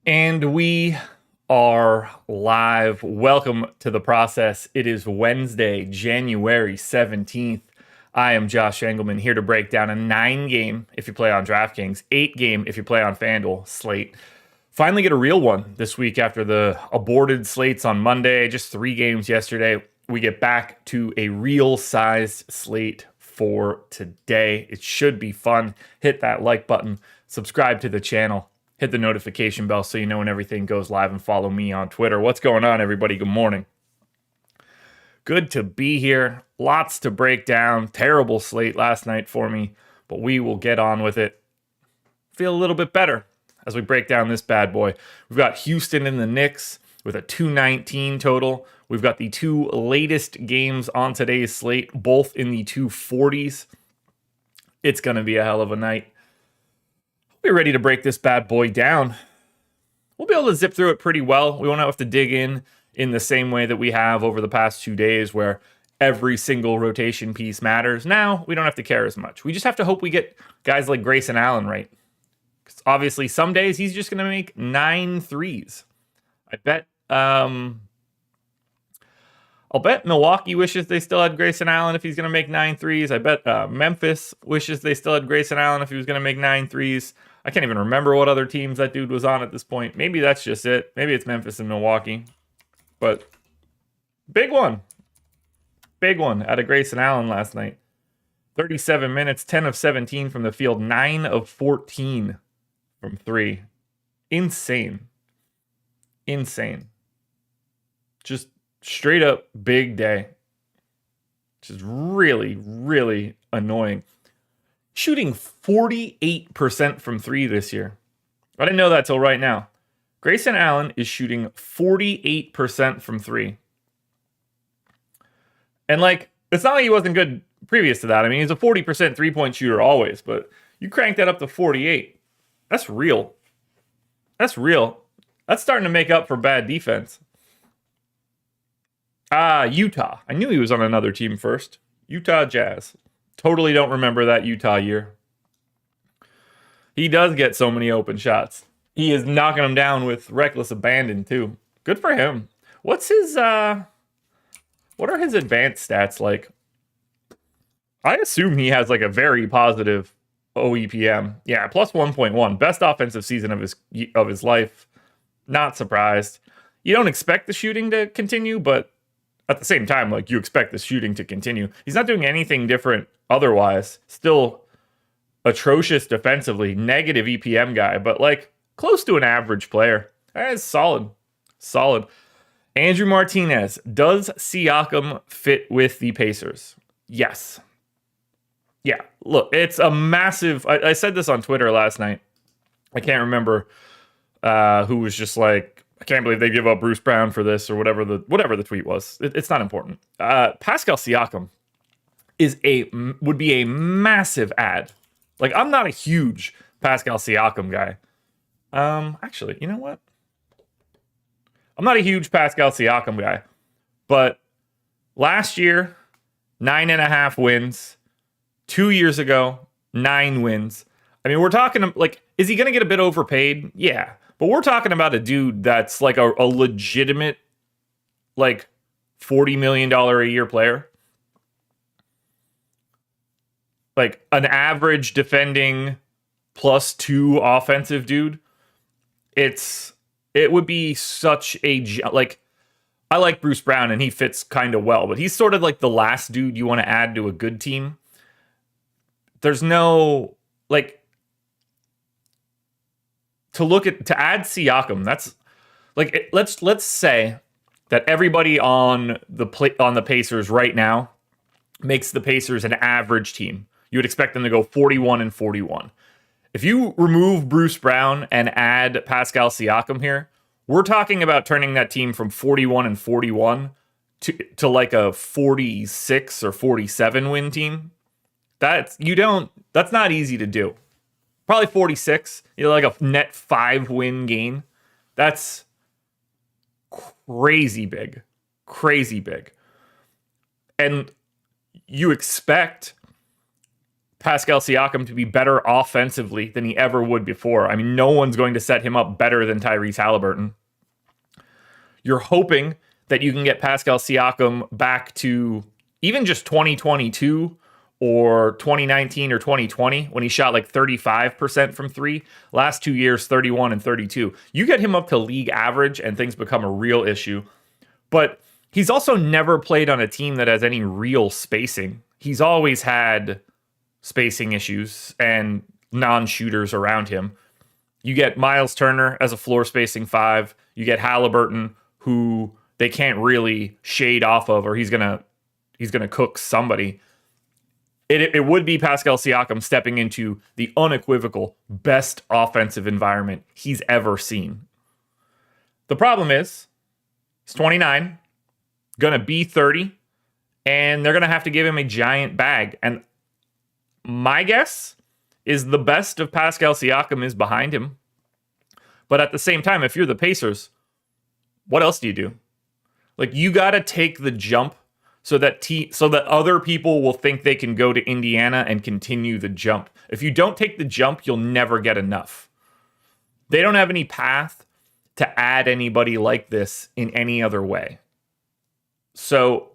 And we are live. Welcome to the process. It is Wednesday, January 17th. I am Josh Engleman here to break down a 9-game if you play on DraftKings, 8-game if you play on FanDuel slate. Finally get a real one this week after the aborted slates on Monday, just 3 games yesterday. We get back to a real-sized slate for today. It should be fun. Hit that like button, subscribe to the channel. Hit the notification bell so you know when everything goes live, and follow me on Twitter. What's going on, everybody? Good morning. Good to be here. Lots to break down. Terrible slate last night for me, but we will get on with it. Feel a little bit better as we break down this bad boy. We've got Houston and the Knicks with a 219 total. We've got the 2 latest games on today's slate, both in the 240s. It's going to be a hell of a night. We're ready to break this bad boy down. We'll be able to zip through it pretty well. We won't have to dig in the same way that we have over the past 2 days where every single rotation piece matters. Now, we don't have to care as much. We just have to hope we get guys like Grayson Allen right. Because obviously, some days he's just going to make 9 threes. I'll bet Milwaukee wishes they still had Grayson Allen if he's going to make 9 threes. I bet Memphis wishes they still had Grayson Allen if he was going to make 9 threes. I can't even remember what other teams that dude was on at this point. Maybe that's just it. Maybe it's Memphis and Milwaukee. But big one. Big one out of Grayson Allen last night. 37 minutes, 10 of 17 from the field, 9 of 14 from 3. Insane. Just straight up big day. Which is really, really annoying. Shooting 48% from 3 this year. I didn't know that till right now. Grayson Allen is shooting 48% from 3. And it's not like he wasn't good previous to that. I mean, he's a 40% three-point shooter always, but you crank that up to 48. That's real. That's starting to make up for bad defense. Utah. I knew he was on another team first. Utah Jazz. Totally don't remember that Utah year. He does get so many open shots. He is knocking them down with reckless abandon, too. Good for him. What are his advanced stats like? I assume he has a very positive OEPM. Yeah, plus 1.1. Best offensive season of his life. Not surprised. You don't expect the shooting to continue, but at the same time, you expect the shooting to continue. He's not doing anything different otherwise. Still atrocious defensively. Negative EPM guy, but close to an average player. That's solid. Andrew Martinez. Does Siakam fit with the Pacers? Yes. Yeah, look, it's a massive... I said this on Twitter last night. I can't remember who was just I can't believe they give up Bruce Brown for this, or whatever the tweet was. It's not important. Pascal Siakam would be a massive add. I'm not a huge Pascal Siakam guy. Actually, you know what? I'm not a huge Pascal Siakam guy, but last year, 9.5 wins. 2 years ago, 9 wins. I mean, we're talking is he going to get a bit overpaid? Yeah. But we're talking about a dude that's a legitimate, $40 million a year player. An average defending +2 offensive dude. It would be such a, I like Bruce Brown and he fits kind of well, but he's sort of the last dude you want to add to a good team. There's no, to add Siakam, that's let's say that everybody on the Pacers right now makes the Pacers an average team. You would expect them to go 41-41. If you remove Bruce Brown and add Pascal Siakam here, we're talking about turning that team from 41-41 to a 46 or 47 win team. That's not easy to do. Probably 46, a net 5 win game. That's crazy big. And you expect Pascal Siakam to be better offensively than he ever would before. I mean, no one's going to set him up better than Tyrese Halliburton. You're hoping that you can get Pascal Siakam back to even just 2022 or 2019 or 2020 when he shot like 35% from three. Last 2 years, 31 and 32. You get him up to league average and things become a real issue. But he's also never played on a team that has any real spacing. He's always had spacing issues and non-shooters around him. You get Miles Turner as a floor spacing five. You get Halliburton, who they can't really shade off of, or he's gonna cook somebody. It would be Pascal Siakam stepping into the unequivocal best offensive environment he's ever seen. The problem is, he's 29, gonna be 30, and they're gonna have to give him a giant bag. And my guess is the best of Pascal Siakam is behind him. But at the same time, if you're the Pacers, what else do you do? Like, you got to take the jump so that other people will think they can go to Indiana and continue the jump. If you don't take the jump, you'll never get enough. They don't have any path to add anybody like this in any other way. So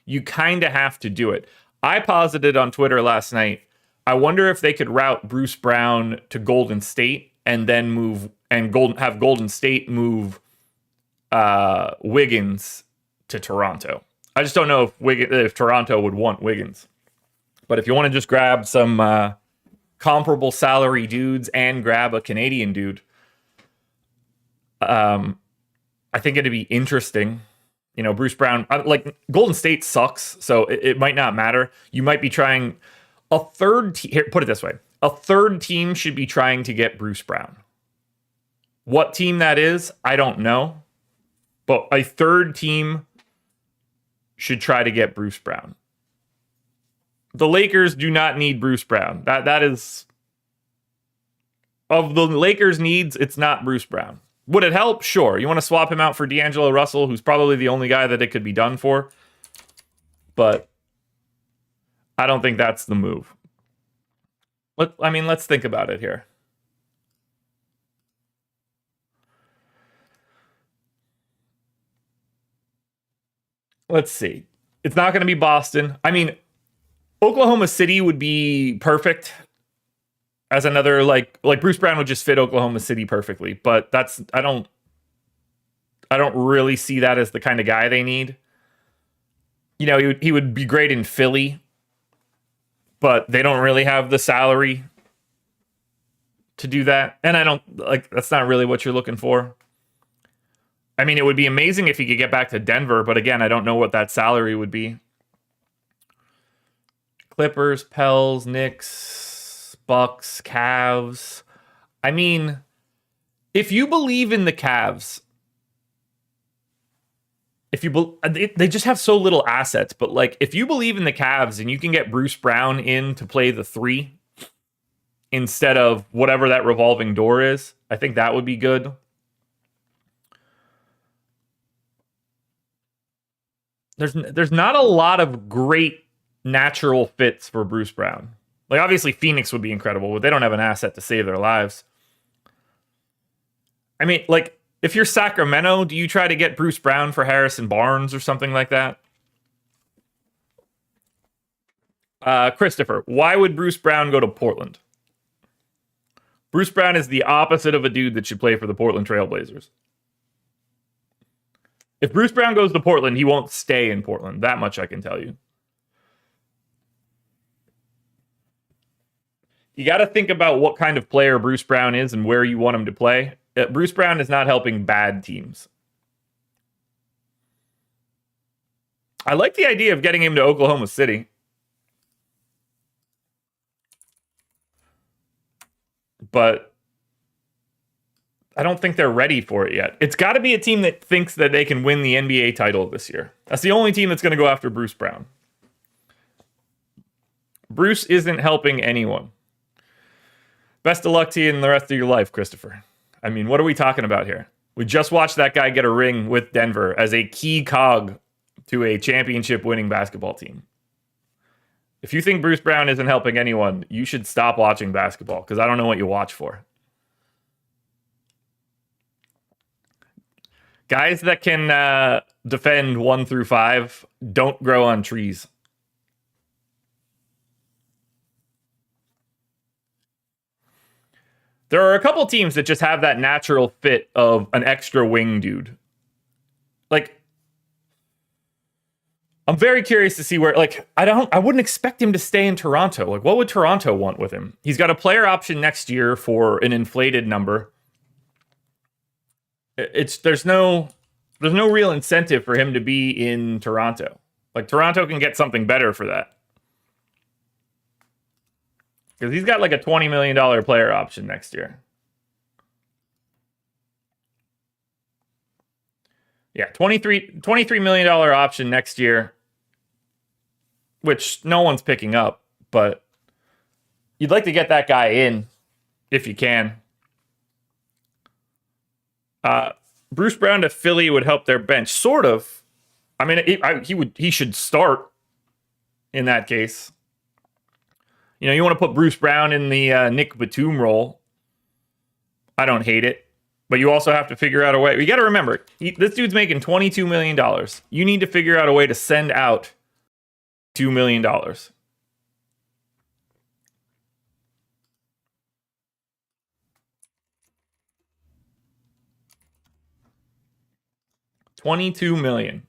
you kind of have to do it. I posited on Twitter last night, I wonder if they could route Bruce Brown to Golden State and then have Golden State move Wiggins to Toronto. I just don't know if Toronto would want Wiggins. But if you want to just grab some comparable salary dudes and grab a Canadian dude, I think it'd be interesting. You know, Bruce Brown, like Golden State sucks, so it might not matter. You might be trying a third team. Here, put it this way. A third team should be trying to get Bruce Brown. What team that is, I don't know. But a third team should try to get Bruce Brown. The Lakers do not need Bruce Brown. That is, of the Lakers' needs, it's not Bruce Brown. Would it help? Sure. You want to swap him out for D'Angelo Russell, who's probably the only guy that it could be done for. But I don't think that's the move. Let's think about it here. Let's see. It's not going to be Boston. I mean, Oklahoma City would be perfect as another, like Bruce Brown would just fit Oklahoma City perfectly, but I don't really see that as the kind of guy they need. You know, he would be great in Philly, but they don't really have the salary to do that. And that's not really what you're looking for. I mean, it would be amazing if he could get back to Denver, but again, I don't know what that salary would be. Clippers, Pels, Knicks, Bucks, Cavs. I mean, if you believe in the Cavs, they just have so little assets, but like if you believe in the Cavs and you can get Bruce Brown in to play the three instead of whatever that revolving door is, I think that would be good. There's not a lot of great natural fits for Bruce Brown. Like, obviously, Phoenix would be incredible, but they don't have an asset to save their lives. I mean, like, if you're Sacramento, do you try to get Bruce Brown for Harrison Barnes or something like that? Christopher, why would Bruce Brown go to Portland? Bruce Brown is the opposite of a dude that should play for the Portland Trailblazers. If Bruce Brown goes to Portland, he won't stay in Portland. That much I can tell you. You got to think about what kind of player Bruce Brown is and where you want him to play. Bruce Brown is not helping bad teams. I like the idea of getting him to Oklahoma City. But I don't think they're ready for it yet. It's got to be a team that thinks that they can win the NBA title this year. That's the only team that's going to go after Bruce Brown. Bruce isn't helping anyone. Best of luck to you in the rest of your life, Christopher. I mean, what are we talking about here? We just watched that guy get a ring with Denver as a key cog to a championship winning basketball team. If you think Bruce Brown isn't helping anyone, you should stop watching basketball because I don't know what you watch for. Guys that can defend 1 through 5 don't grow on trees. There are a couple teams that just have that natural fit of an extra wing dude. Like, I'm very curious to see where, like, I wouldn't expect him to stay in Toronto. Like, what would Toronto want with him? He's got a player option next year for an inflated number. There's no real incentive for him to be in Toronto. Like, Toronto can get something better for that. Because he's got like a $20 million player option next year. Yeah, $23 million option next year, which no one's picking up, but you'd like to get that guy in if you can. Bruce Brown to Philly would help their bench, sort of. I mean, he should start in that case. You know, you want to put Bruce Brown in the Nick Batum role. I don't hate it. But you also have to figure out a way. You got to remember, this dude's making $22 million. You need to figure out a way to send out $2 million. $22 million.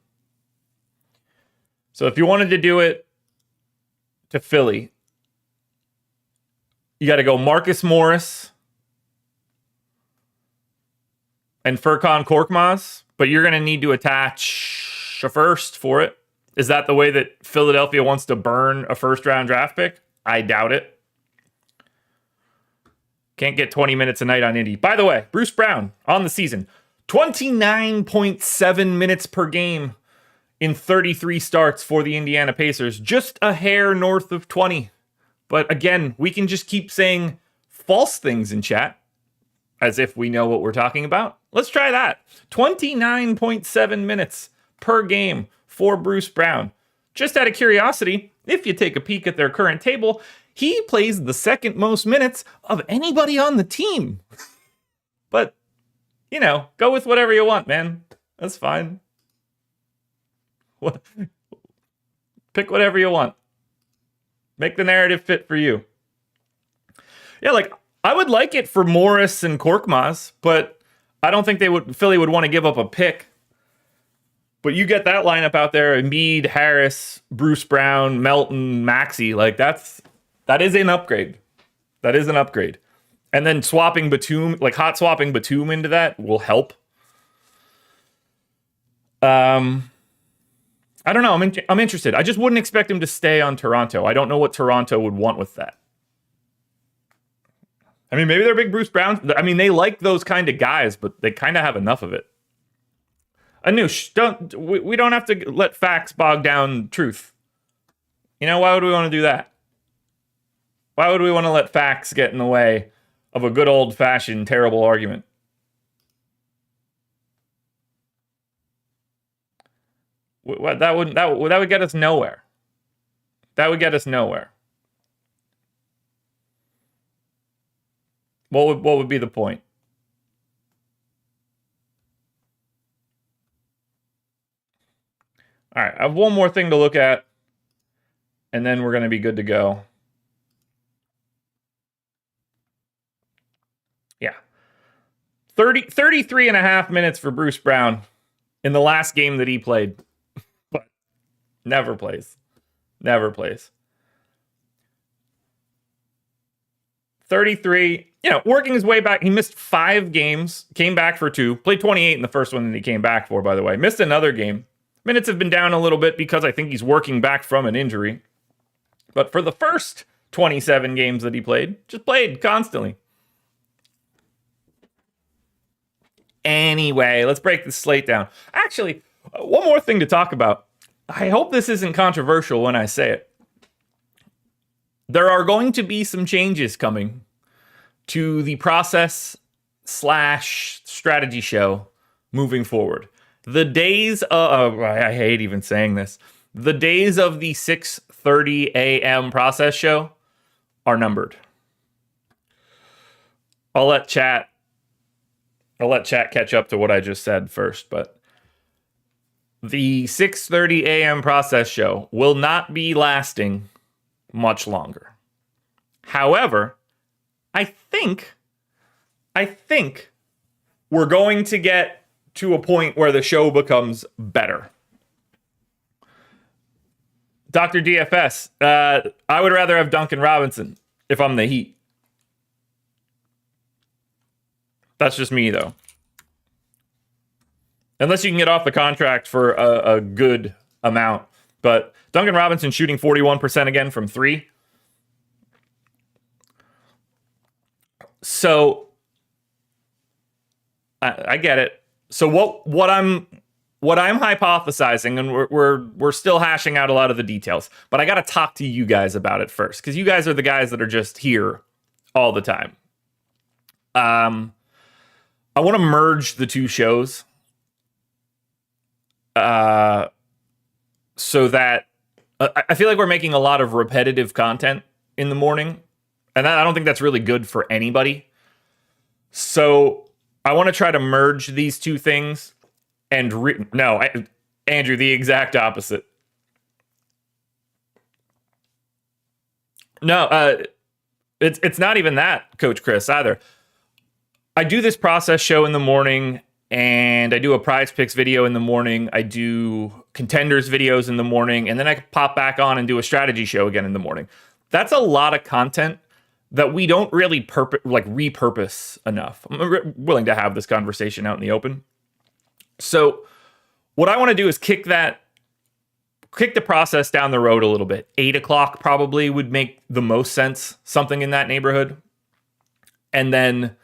So if you wanted to do it to Philly, you got to go Marcus Morris and Furkan Korkmaz, but you're going to need to attach a first for it. Is that the way that Philadelphia wants to burn a first-round draft pick? I doubt it. Can't get 20 minutes a night on Indy. By the way, Bruce Brown on the season, 29.7 minutes per game in 33 starts for the Indiana Pacers, just a hair north of 20. But again, we can just keep saying false things in chat as if we know what we're talking about. Let's try that. 29.7 minutes per game for Bruce Brown. Just out of curiosity, if you take a peek at their current table, he plays the second most minutes of anybody on the team. But, you know, go with whatever you want, man. That's fine. Pick whatever you want. Make the narrative fit for you. Yeah, like, I would like it for Morris and Korkmaz, but I don't think Philly would want to give up a pick. But you get that lineup out there, Embiid, Harris, Bruce Brown, Melton, Maxey, like that is an upgrade. That is an upgrade. And then swapping Batum, like hot swapping Batum into that will help. I don't know. I'm interested. I just wouldn't expect him to stay on Toronto. I don't know what Toronto would want with that. I mean, maybe they're big Bruce Brown. I mean, they like those kind of guys, but they kind of have enough of it. Anush, we don't have to let facts bog down truth. You know, why would we want to do that? Why would we want to let facts get in the way of a good old-fashioned terrible argument? That would get us nowhere. That would get us nowhere. What would be the point? All right, I have one more thing to look at, and then we're going to be good to go. Yeah. 33 and a half minutes for Bruce Brown in the last game that he played. But never plays. Never plays. 33, working his way back. He missed 5 games, came back for 2, played 28 in the first one that he came back for, by the way. Missed another game. Minutes have been down a little bit because I think he's working back from an injury. But for the first 27 games that he played, just played constantly. Anyway, let's break the slate down. Actually, one more thing to talk about. I hope this isn't controversial when I say it. There are going to be some changes coming to the process/strategy show moving forward. The days of, I hate even saying this, The days of the 6:30 a.m. process show are numbered. I'll let chat catch up to what I just said first, but the 6:30 a.m. process show will not be lasting much longer. However, I think we're going to get to a point where the show becomes better. Dr. DFS, I would rather have Duncan Robinson if I'm the Heat. That's just me, though. Unless you can get off the contract for a good amount. But Duncan Robinson shooting 41% again from 3. So I get it. So what I'm hypothesizing, and we're still hashing out a lot of the details, but I got to talk to you guys about it first, because you guys are the guys that are just here all the time. I want to merge the two shows, so that I feel like we're making a lot of repetitive content in the morning, and I don't think that's really good for anybody. So I want to try to merge these two things. And Andrew, the exact opposite. No, it's not even that, Coach Chris, either. I do this process show in the morning, and I do a prize picks video in the morning. I do contenders videos in the morning, and then I pop back on and do a strategy show again in the morning. That's a lot of content that we don't really repurpose enough. I'm willing to have this conversation out in the open. So what I want to do is kick the process down the road a little bit. 8 o'clock probably would make the most sense, something in that neighborhood. And then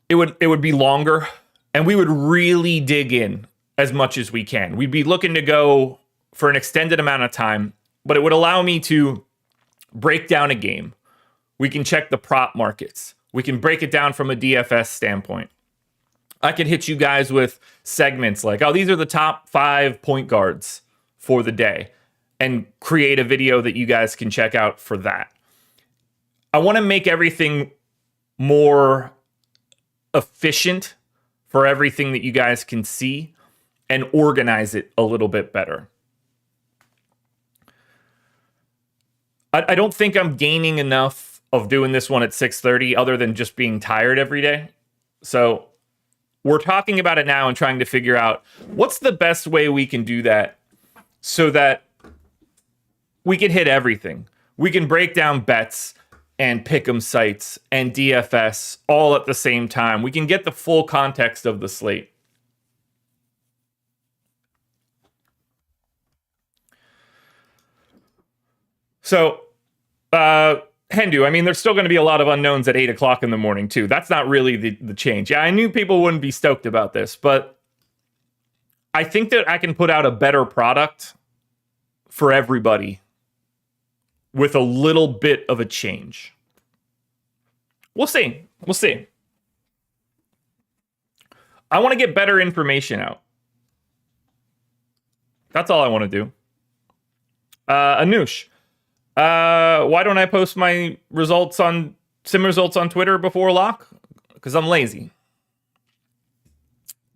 it would be longer, and we would really dig in as much as we can. We'd be looking to go for an extended amount of time, but it would allow me to break down a game. We can check the prop markets. We can break it down from a DFS standpoint. I could hit you guys with segments like, oh, these are the top 5 point guards for the day, and create a video that you guys can check out for that. I want to make everything more efficient for everything that you guys can see, and organize it a little bit better. I don't think I'm gaining enough of doing this one at 6:30 other than just being tired every day. So we're talking about it now and trying to figure out what's the best way we can do that so that we can hit everything. We can break down bets and pick'em sites and DFS all at the same time. We can get the full context of the slate. So, Hendu, I mean, there's still going to be a lot of unknowns at 8 o'clock in the morning, too. That's not really the change. Yeah, I knew people wouldn't be stoked about this, but I think that I can put out a better product for everybody with a little bit of a change. We'll see. I want to get better information out. That's all I want to do. Anush. Why don't I post my sim results on Twitter before lock? Because I'm lazy.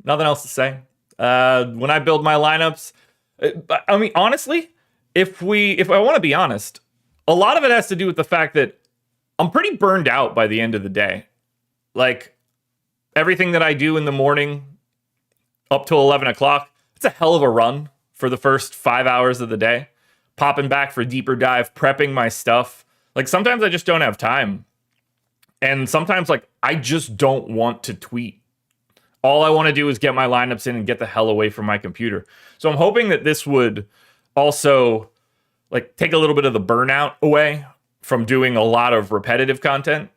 Nothing else to say. When I build my lineups, I mean, honestly, if I want to be honest, a lot of it has to do with the fact that I'm pretty burned out by the end of the day. Like, everything that I do in the morning up till 11 o'clock, it's a hell of a run for the first 5 hours of the day. Popping back for deeper dive, prepping my stuff. Like, sometimes I just don't have time. And sometimes, like, I just don't want to tweet. All I want to do is get my lineups in and get the hell away from my computer. So I'm hoping that this would also, like, take a little bit of the burnout away from doing a lot of repetitive content.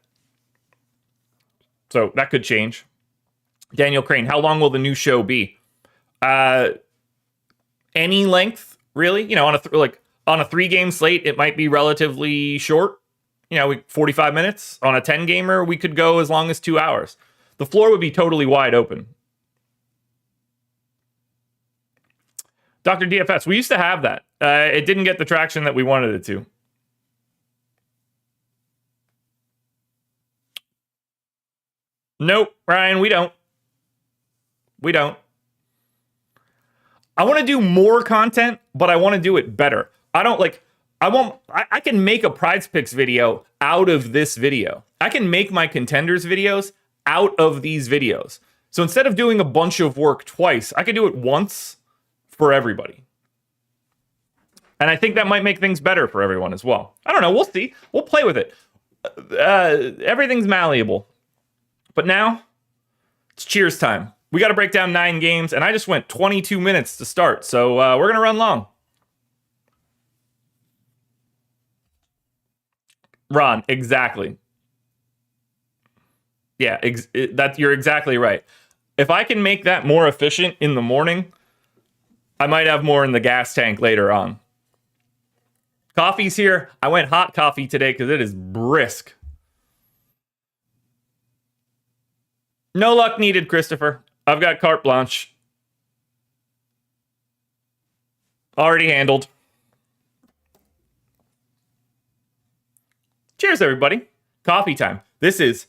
So that could change. Daniel Crane, how long will the new show be? Any length, really. You know, on a 3-game slate, it might be relatively short. You know, 45 minutes. On a 10-gamer, we could go as long as 2 hours. The floor would be totally wide open. Dr. DFS. We used to have that. It didn't get the traction that we wanted it to. Nope, Ryan, we don't. We don't. I want to do more content, but I want to do it better. I can make a Prize Picks video out of this video. I can make my contenders videos out of these videos. So instead of doing a bunch of work twice, I could do it once for everybody. And I think that might make things better for everyone as well. I don't know. We'll see. We'll play with it. Everything's malleable. But now, it's cheers time. We got to break down 9 games, and I just went 22 minutes to start. So we're going to run long. Ron, exactly. Yeah, you're exactly right. If I can make that more efficient in the morning, I might have more in the gas tank later on. Coffee's here. I went hot coffee today because it is brisk. No luck needed, Christopher. I've got carte blanche. Already handled. Cheers, everybody. Coffee time. This is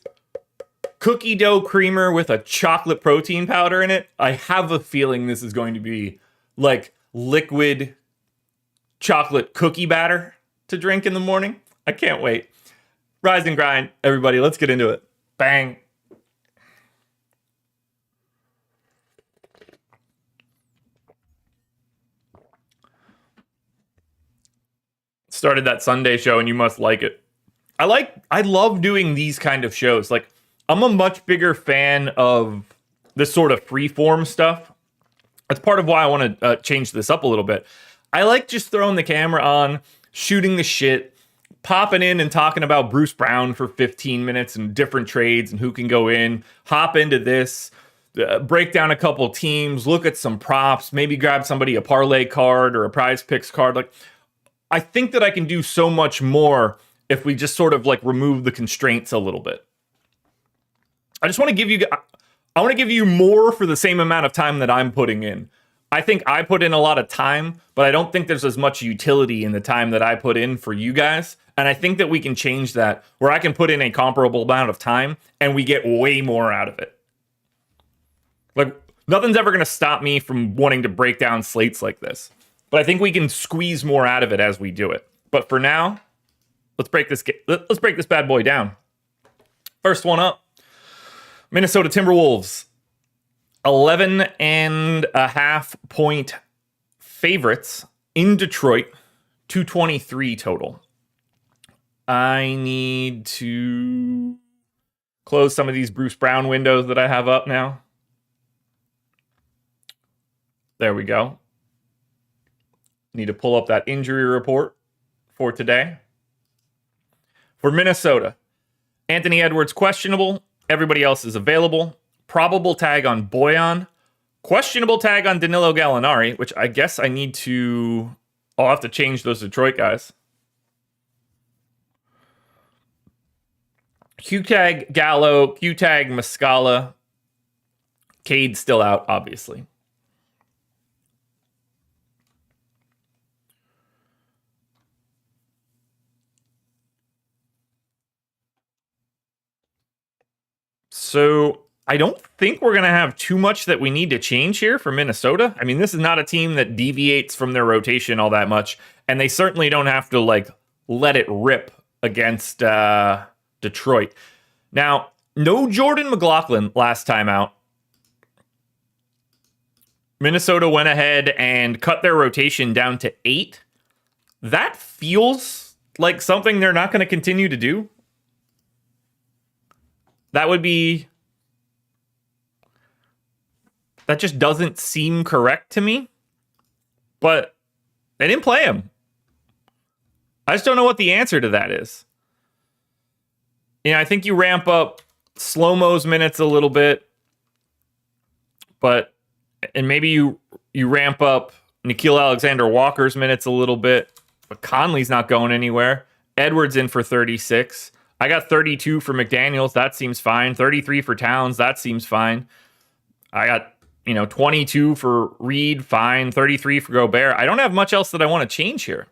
cookie dough creamer with a chocolate protein powder in it. I have a feeling this is going to be like liquid chocolate cookie batter to drink in the morning. I can't wait. Rise and grind, everybody. Let's get into it. Bang. Started that Sunday show and you must like it. I love doing these kind of shows. Like, I'm a much bigger fan of this sort of freeform stuff. That's part of why I want to change this up a little bit. I like just throwing the camera on, shooting the shit, popping in and talking about Bruce Brown for 15 minutes and different trades and who can go in, hop into this, break down a couple teams, look at some props, maybe grab somebody a parlay card or a Prize Picks card. Like, I think that I can do so much more if we just sort of like remove the constraints a little bit. I want to give you more for the same amount of time that I'm putting in. I think I put in a lot of time, but I don't think there's as much utility in the time that I put in for you guys. And I think that we can change that where I can put in a comparable amount of time and we get way more out of it. Like, nothing's ever going to stop me from wanting to break down slates like this. But I think we can squeeze more out of it as we do it. But for now, let's break this bad boy down. First one up. Minnesota Timberwolves, 11.5 point favorites in Detroit, 223 total. I need to close some of these Bruce Brown windows that I have up now. There we go. Need to pull up that injury report for today. For Minnesota, Anthony Edwards questionable. Everybody else is available. Probable tag on Boyan. Questionable tag on Danilo Gallinari, which I guess I'll have to change those Detroit guys. Q tag Gallo, Q tag Muscala. Cade's still out, obviously. So I don't think we're going to have too much that we need to change here for Minnesota. I mean, this is not a team that deviates from their rotation all that much, and they certainly don't have to like let it rip against Detroit. Now, no Jordan McLaughlin last time out. Minnesota went ahead and cut their rotation down to 8. That feels like something they're not going to continue to do. That just doesn't seem correct to me. But they didn't play him. I just don't know what the answer to that is. I think you ramp up Slow-Mo's minutes a little bit. And maybe you ramp up Nickeil Alexander-Walker's minutes a little bit. But Conley's not going anywhere. Edwards in for 36. I got 32 for McDaniels. That seems fine. 33 for Towns. That seems fine. I got, 22 for Reed, fine. 33 for Gobert. I don't have much else that I want to change here.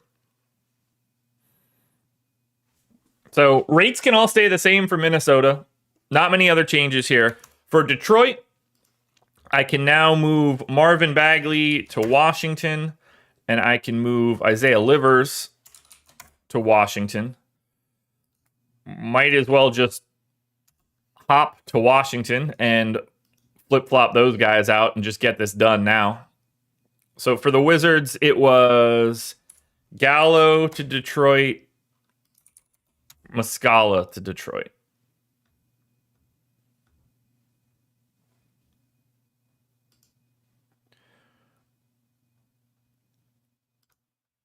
So rates can all stay the same for Minnesota. Not many other changes here. For Detroit, I can now move Marvin Bagley to Washington, and I can move Isaiah Livers to Washington. Might as well just hop to Washington and flip-flop those guys out and just get this done now. So for the Wizards, it was Gallo to Detroit, Muscala to Detroit.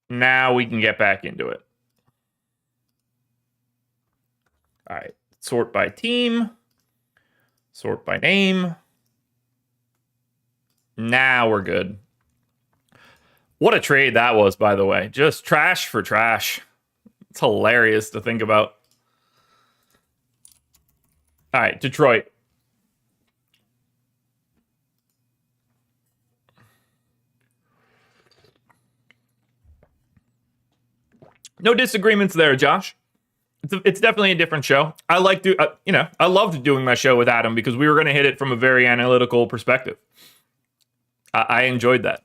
Now we can get back into it. All right. Sort by team. Sort by name. Now we're good. What a trade that was, by the way. Just trash for trash. It's hilarious to think about. All right, Detroit. No disagreements there, Josh. It's definitely a different show. I I loved doing my show with Adam because we were going to hit it from a very analytical perspective. I enjoyed that.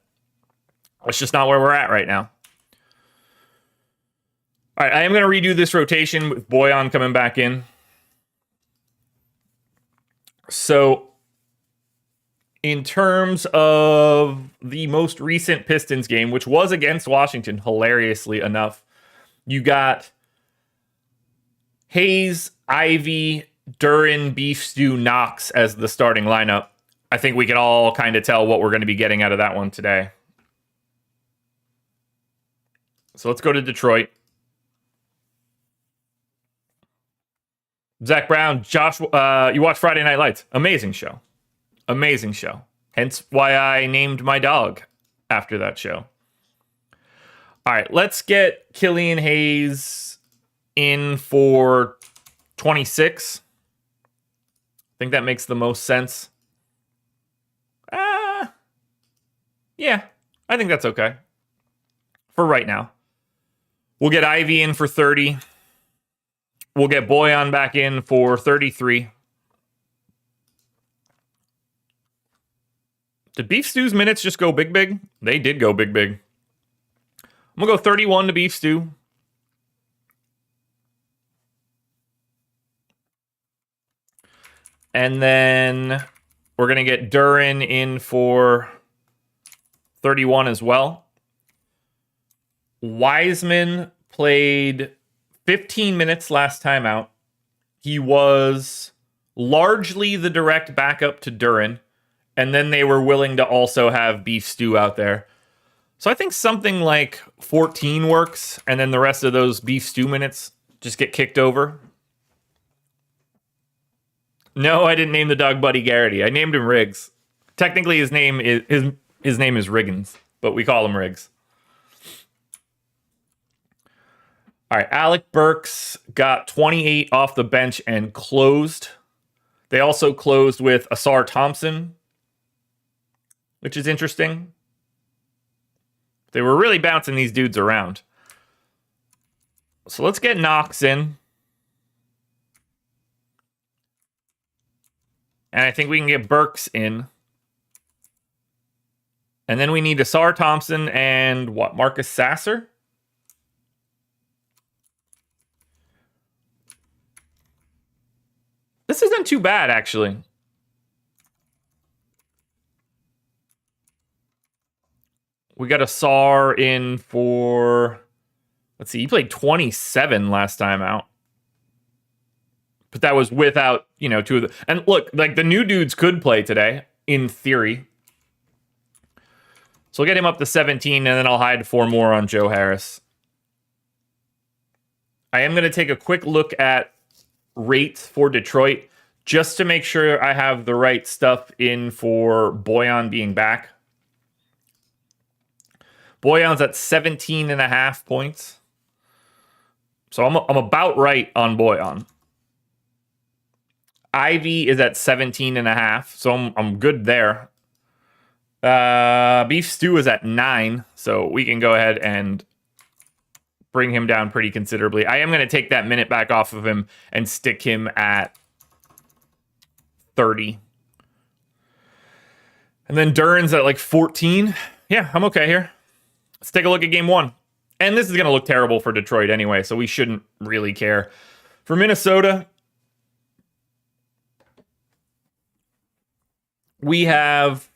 It's just not where we're at right now. All right, I am going to redo this rotation with Bojan coming back in. So, in terms of the most recent Pistons game, which was against Washington, hilariously enough, you got Hayes, Ivy, Duren, Beef Stew, Knox as the starting lineup. I think we can all kind of tell what we're going to be getting out of that one today. So let's go to Detroit. Zach Brown, Josh, you watch Friday Night Lights. Amazing show. Amazing show. Hence why I named my dog after that show. All right, let's get Killian Hayes in for 26. I think that makes the most sense. Yeah, I think that's okay. For right now. We'll get Ivy in for 30. We'll get Bojan back in for 33. Did Beef Stew's minutes just go big? They did go big. I'm going to go 31 to Beef Stew. And then we're going to get Duren in for 31 as well. Wiseman played 15 minutes last time out. He was largely the direct backup to Duren. And then they were willing to also have Beef Stew out there. So I think something like 14 works. And then the rest of those Beef Stew minutes just get kicked over. No, I didn't name the dog Buddy Garrity. I named him Riggs. Technically, his name is Riggins, but we call him Riggs. All right, Alec Burks got 28 off the bench and closed. They also closed with Asar Thompson, which is interesting. They were really bouncing these dudes around. So let's get Knox in. And I think we can get Burks in. And then we need Asar Thompson and Marcus Sasser? This isn't too bad, actually. We got Asar in for... Let's see, he played 27 last time out. But that was without, two of the... And look, the new dudes could play today, in theory. So we'll get him up to 17, and then I'll hide 4 more on Joe Harris. I am going to take a quick look at rates for Detroit, just to make sure I have the right stuff in for Bojan being back. Bojan's at 17.5 points. So I'm about right on Bojan. Ivy is at 17.5, so I'm good there. Beef stew is at 9, so we can go ahead and bring him down pretty considerably. I am going to take that minute back off of him and stick him at 30. And then Duran's at like 14. Yeah, I'm okay here. Let's take a look at game 1. And this is going to look terrible for Detroit anyway, so we shouldn't really care. For Minnesota, we have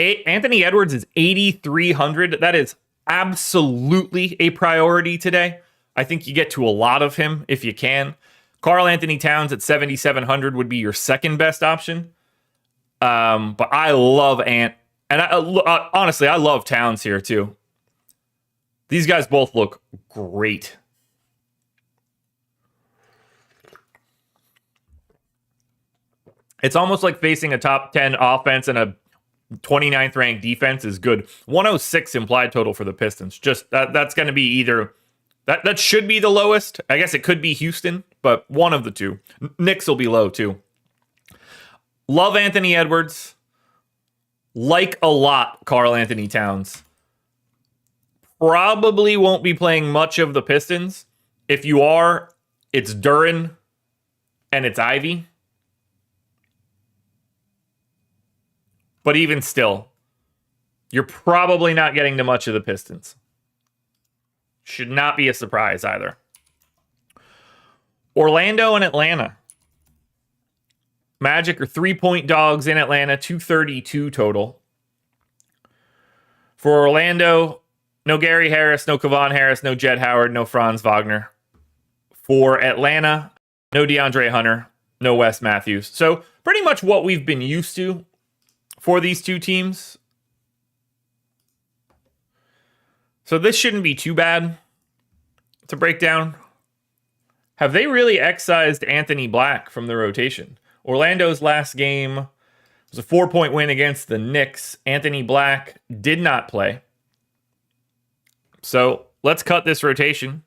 Anthony Edwards is 8,300. That is absolutely a priority today. I think you get to a lot of him if you can. Karl Anthony Towns at 7,700 would be your second best option. But I love Ant. And honestly, I love Towns here too. These guys both look great. It's almost like facing a top 10 offense and a 29th ranked defense is good. 106 implied total for the Pistons. Just that's going to be either that should be the lowest. I guess it could be Houston, but one of the two. Knicks will be low too. Love Anthony Edwards. Like a lot, Karl Anthony Towns. Probably won't be playing much of the Pistons. If you are, it's Duran and it's Ivy. But even still, you're probably not getting to much of the Pistons. Should not be a surprise either. Orlando and Atlanta. Magic are 3-point dogs in Atlanta, 232 total. For Orlando, no Gary Harris, no Kevon Harris, no Jed Howard, no Franz Wagner. For Atlanta, no DeAndre Hunter, no Wes Matthews. So pretty much what we've been used to for these two teams. So this shouldn't be too bad to break down. Have they really excised Anthony Black from the rotation? Orlando's last game was a 4-point win against the Knicks. Anthony Black did not play. So let's cut this rotation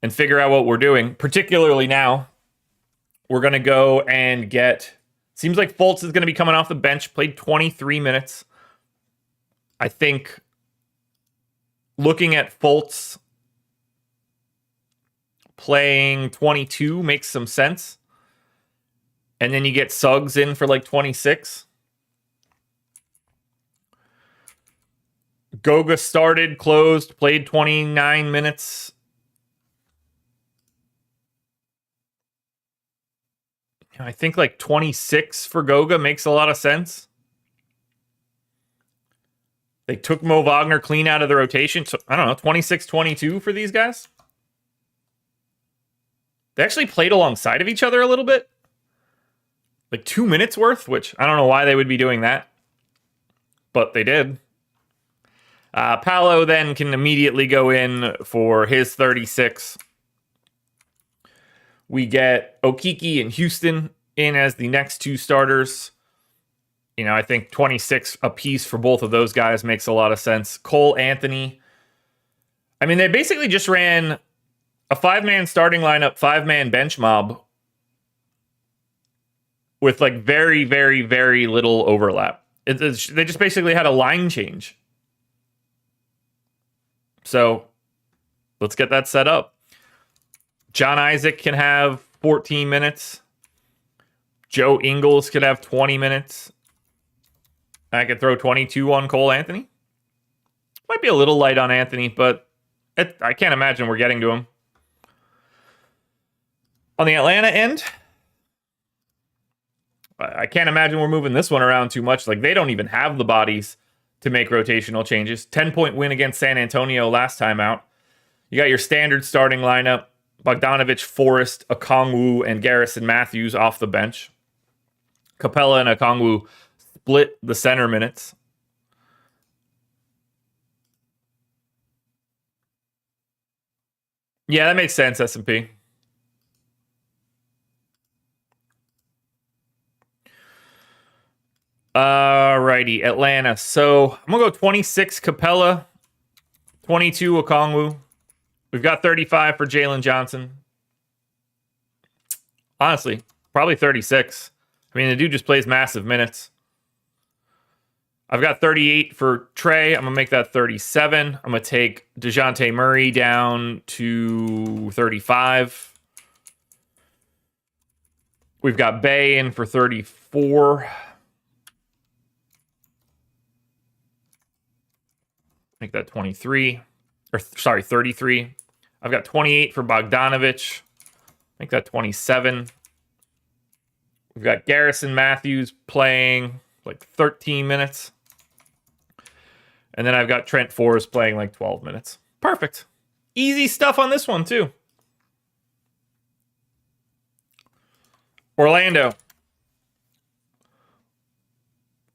and figure out what we're doing. Particularly now, we're going to go and get... Seems like Fultz is going to be coming off the bench. Played 23 minutes. I think looking at Fultz playing 22 makes some sense. And then you get Suggs in for like 26. Goga started, closed, played 29 minutes. I think like 26 for Goga makes a lot of sense. They took Mo Wagner clean out of the rotation. So, I don't know, 26-22 for these guys. They actually played alongside of each other a little bit. Like 2 minutes worth, which I don't know why they would be doing that. But they did. Paolo then can immediately go in for his 36. We get Okeke and Houston in as the next two starters. You know, I think 26 apiece for both of those guys makes a lot of sense. Cole Anthony. I mean, they basically just ran a 5-man starting lineup, 5-man bench mob with like very, very, very little overlap. They just basically had a line change. So let's get that set up. John Isaac can have 14 minutes. Joe Ingles could have 20 minutes. I could throw 22 on Cole Anthony. Might be a little light on Anthony, but I can't imagine we're getting to him. On the Atlanta end, I can't imagine we're moving this one around too much. Like, they don't even have the bodies to make rotational changes. 10-point win against San Antonio last time out. You got your standard starting lineup. Bogdanovich, Forrest, Okongwu, and Garrison Matthews off the bench. Capella and Okongwu split the center minutes. Yeah, that makes sense, S&P. Alrighty, Atlanta. So I'm going to go 26 Capella, 22 Okongwu. We've got 35 for Jalen Johnson. Honestly, probably 36. I mean, the dude just plays massive minutes. I've got 38 for Trey. I'm going to make that 37. I'm going to take DeJounte Murray down to 35. We've got Bay in for 34. Make that 23. Or, sorry, 33. I've got 28 for Bogdanovich. Make that 27. We've got Garrison Matthews playing like 13 minutes. And then I've got Trent Forrest playing like 12 minutes. Perfect. Easy stuff on this one, too. Orlando.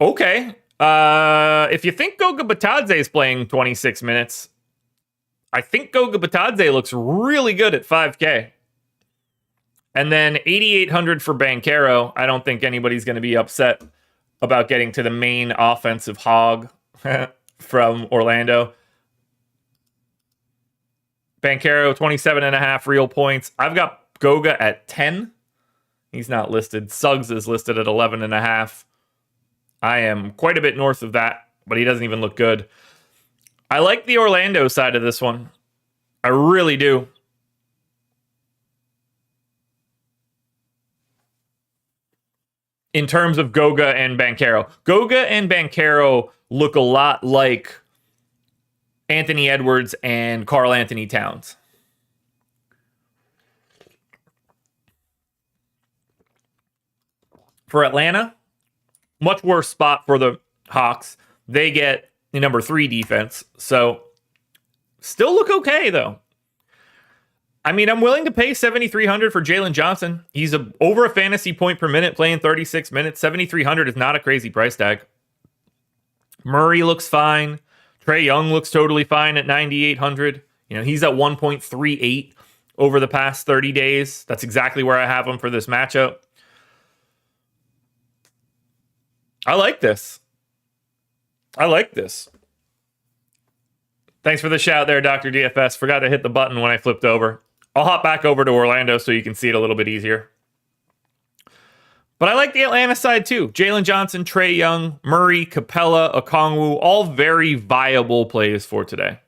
Okay. If you think Goga Batadze is playing 26 minutes, I think Goga Batadze looks really good at 5K. And then 8,800 for Banchero. I don't think anybody's going to be upset about getting to the main offensive hog from Orlando. Banchero, 27.5 real points. I've got Goga at 10. He's not listed. Suggs is listed at 11.5. I am quite a bit north of that, but he doesn't even look good. I like the Orlando side of this one. I really do. In terms of Goga and Banchero. Goga and Banchero look a lot like Anthony Edwards and Karl Anthony Towns. For Atlanta, much worse spot for the Hawks. They get the number 3 defense. So, still look okay, though. I mean, I'm willing to pay $7,300 for Jalen Johnson. He's over a fantasy point per minute, playing 36 minutes. $7,300 is not a crazy price tag. Murray looks fine. Trae Young looks totally fine at $9,800. You know, he's at 1.38 over the past 30 days. That's exactly where I have him for this matchup. I like this. Thanks for the shout there, Dr. DFS. Forgot to hit the button when I flipped over. I'll hop back over to Orlando so you can see it a little bit easier. But I like the Atlanta side too. Jalen Johnson, Trae Young, Murray, Capella, Okongwu, all very viable plays for today.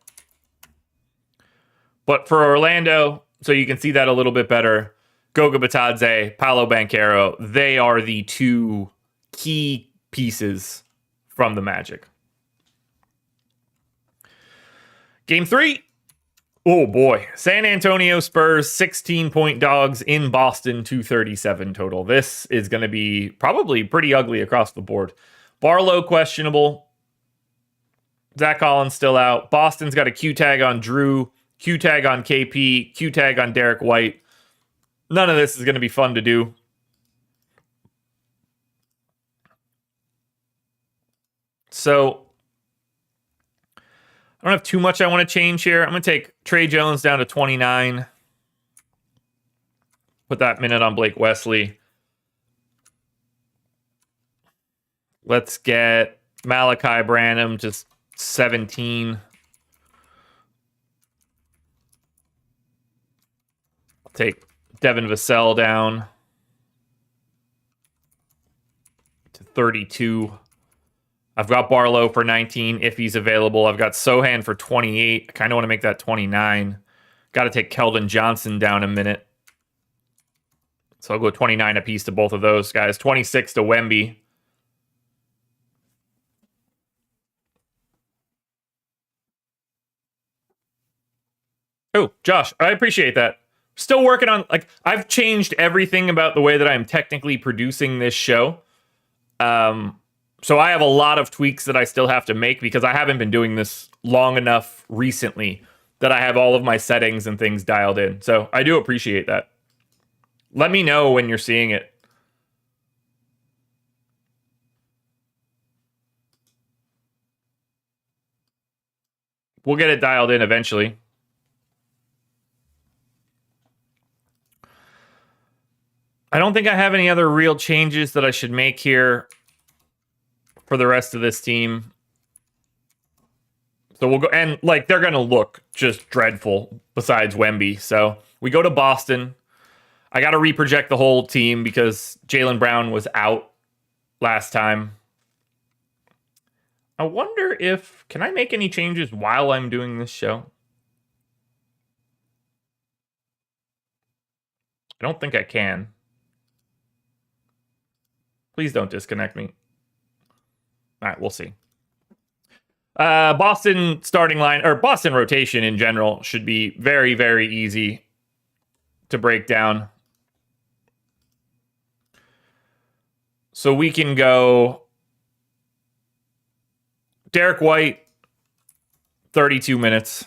But for Orlando, so you can see that a little bit better, Goga Batadze, Paolo Banchero, they are the two key pieces from the Magic. Game 3. Oh boy. San Antonio Spurs, 16-point dogs in Boston, 237 total. This is going to be probably pretty ugly across the board. Barlow questionable. Zach Collins still out. Boston's got a Q tag on Drew, Q tag on KP, Q tag on Derek White. None of this is going to be fun to do. So I don't have too much I want to change here. I'm going to take Trey Jones down to 29. Put that minute on Blake Wesley. Let's get Malachi Branham just 17. I'll take Devin Vassell down to 32. I've got Barlow for 19 if he's available. I've got Sohan for 28. I kind of want to make that 29. Got to take Keldon Johnson down a minute. So I'll go 29 apiece to both of those guys. 26 to Wemby. Oh, Josh, I appreciate that. Still working on, I've changed everything about the way that I'm technically producing this show. So I have a lot of tweaks that I still have to make because I haven't been doing this long enough recently that I have all of my settings and things dialed in. So I do appreciate that. Let me know when you're seeing it. We'll get it dialed in eventually. I don't think I have any other real changes that I should make here for the rest of this team. So we'll go, and they're going to look just dreadful besides Wemby. So we go to Boston. I got to reproject the whole team because Jaylen Brown was out last time. I wonder if... Can I make any changes while I'm doing this show? I don't think I can. Please don't disconnect me. All right, we'll see. Boston starting line, or Boston rotation in general, should be very, very easy to break down. So we can go Derek White, 32 minutes.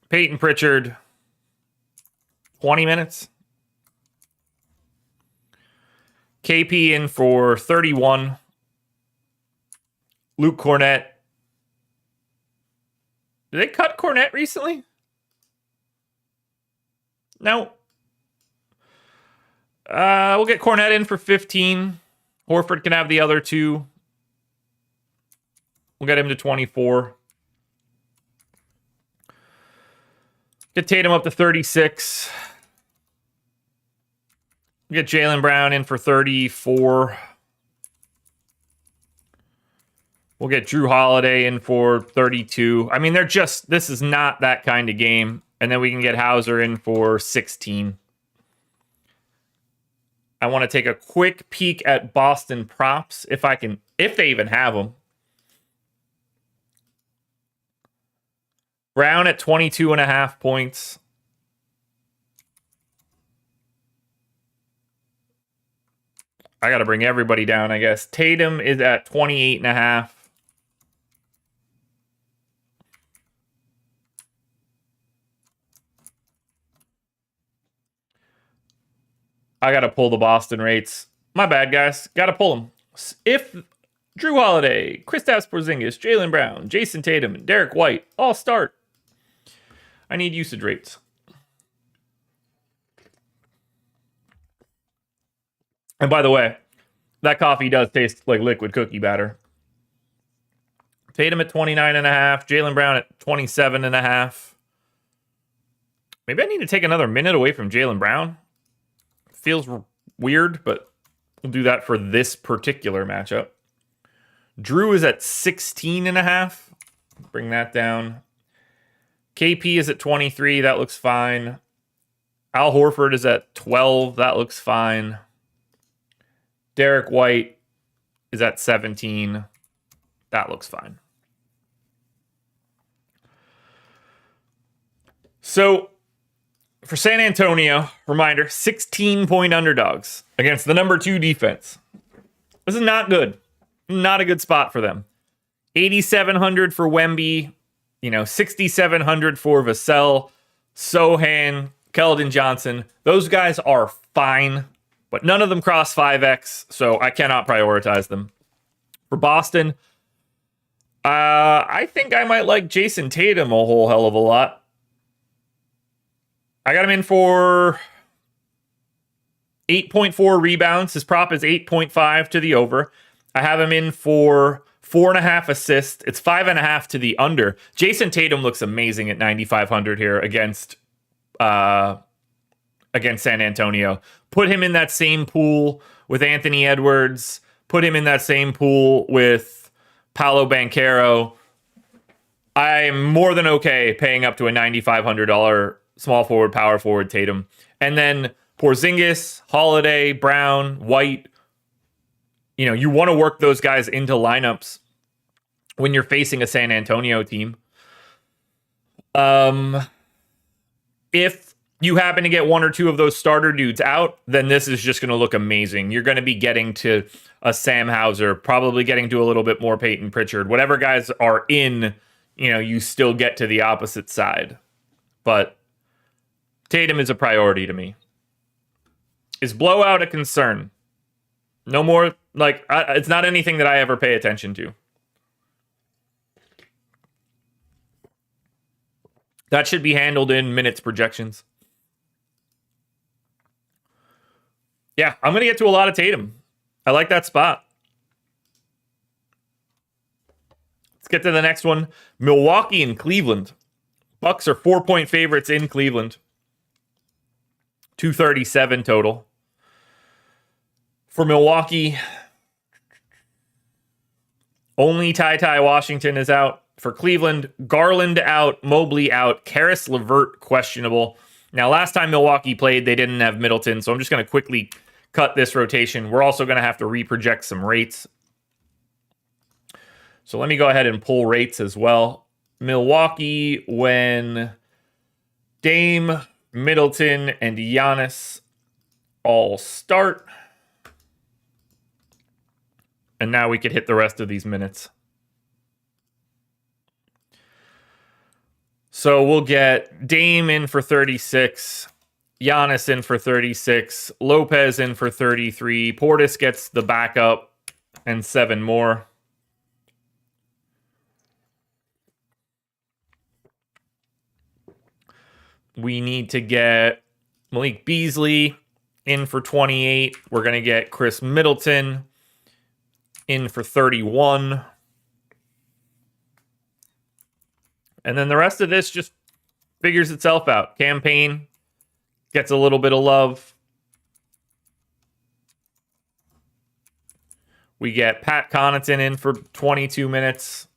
Peyton Pritchard, 20 minutes. KP in for 31. Luke Cornett. Did they cut Cornett recently? No. We'll get Cornett in for 15. Horford can have the other 2. We'll get him to 24. Get Tatum up to 36. We'll get Jaylen Brown in for 34. We'll get Drew Holiday in for 32. I mean, this is not that kind of game. And then we can get Hauser in for 16. I want to take a quick peek at Boston props if they even have them. Brown at 22.5 points. I got to bring everybody down, I guess. Tatum is at 28.5. I got to pull the Boston rates. My bad, guys. Got to pull them. If Drew Holiday, Kristaps Porzingis, Jaylen Brown, Jason Tatum, and Derek White all start, I need usage rates. And by the way, that coffee does taste like liquid cookie batter. Tatum at 29.5, Jaylen Brown at 27.5. Maybe I need to take another minute away from Jaylen Brown. Feels weird, but we'll do that for this particular matchup. Drew is at 16.5. Bring that down. KP is at 23. That looks fine. Al Horford is at 12. That looks fine. Derek White is at 17. That looks fine. So, for San Antonio, reminder, 16-point underdogs against the number 2 defense. This is not good. Not a good spot for them. 8,700 for Wemby, 6,700 for Vassell, Sohan, Keldon Johnson. Those guys are fine, but none of them cross 5X, so I cannot prioritize them. For Boston, I think I might like Jason Tatum a whole hell of a lot. I got him in for 8.4 rebounds. His prop is 8.5 to the over. I have him in for 4.5 assists. It's 5.5 to the under. Jason Tatum looks amazing at 9,500 here against San Antonio. Put him in that same pool with Anthony Edwards. Put him in that same pool with Paolo Banchero. I'm more than okay paying up to a $9,500 small forward, power forward Tatum. And then Porzingis, Holiday, Brown, White. You want to work those guys into lineups when you're facing a San Antonio team. If you happen to get one or two of those starter dudes out, then this is just going to look amazing. You're going to be getting to a Sam Hauser, probably getting to a little bit more Peyton Pritchard. Whatever guys are in, you still get to the opposite side. But Tatum is a priority to me. Is blowout a concern? No more, it's not anything that I ever pay attention to. That should be handled in minutes projections. Yeah, I'm going to get to a lot of Tatum. I like that spot. Let's get to the next one. Milwaukee and Cleveland. Bucks are 4-point favorites in Cleveland. 237 total. For Milwaukee, only Ty Washington is out. For Cleveland, Garland out, Mobley out, Karis LeVert questionable. Now, last time Milwaukee played, they didn't have Middleton, so I'm just going to quickly cut this rotation. We're also going to have to reproject some rates. So let me go ahead and pull rates as well. Milwaukee, when Dame, Middleton, and Giannis all start. And now we could hit the rest of these minutes. So we'll get Dame in for 36, Giannis in for 36, Lopez in for 33, Portis gets the backup, and 7 more. We need to get Malik Beasley in for 28. We're going to get Chris Middleton in for 31. And then the rest of this just figures itself out. Campaign gets a little bit of love. We get Pat Connaughton in for 22 minutes.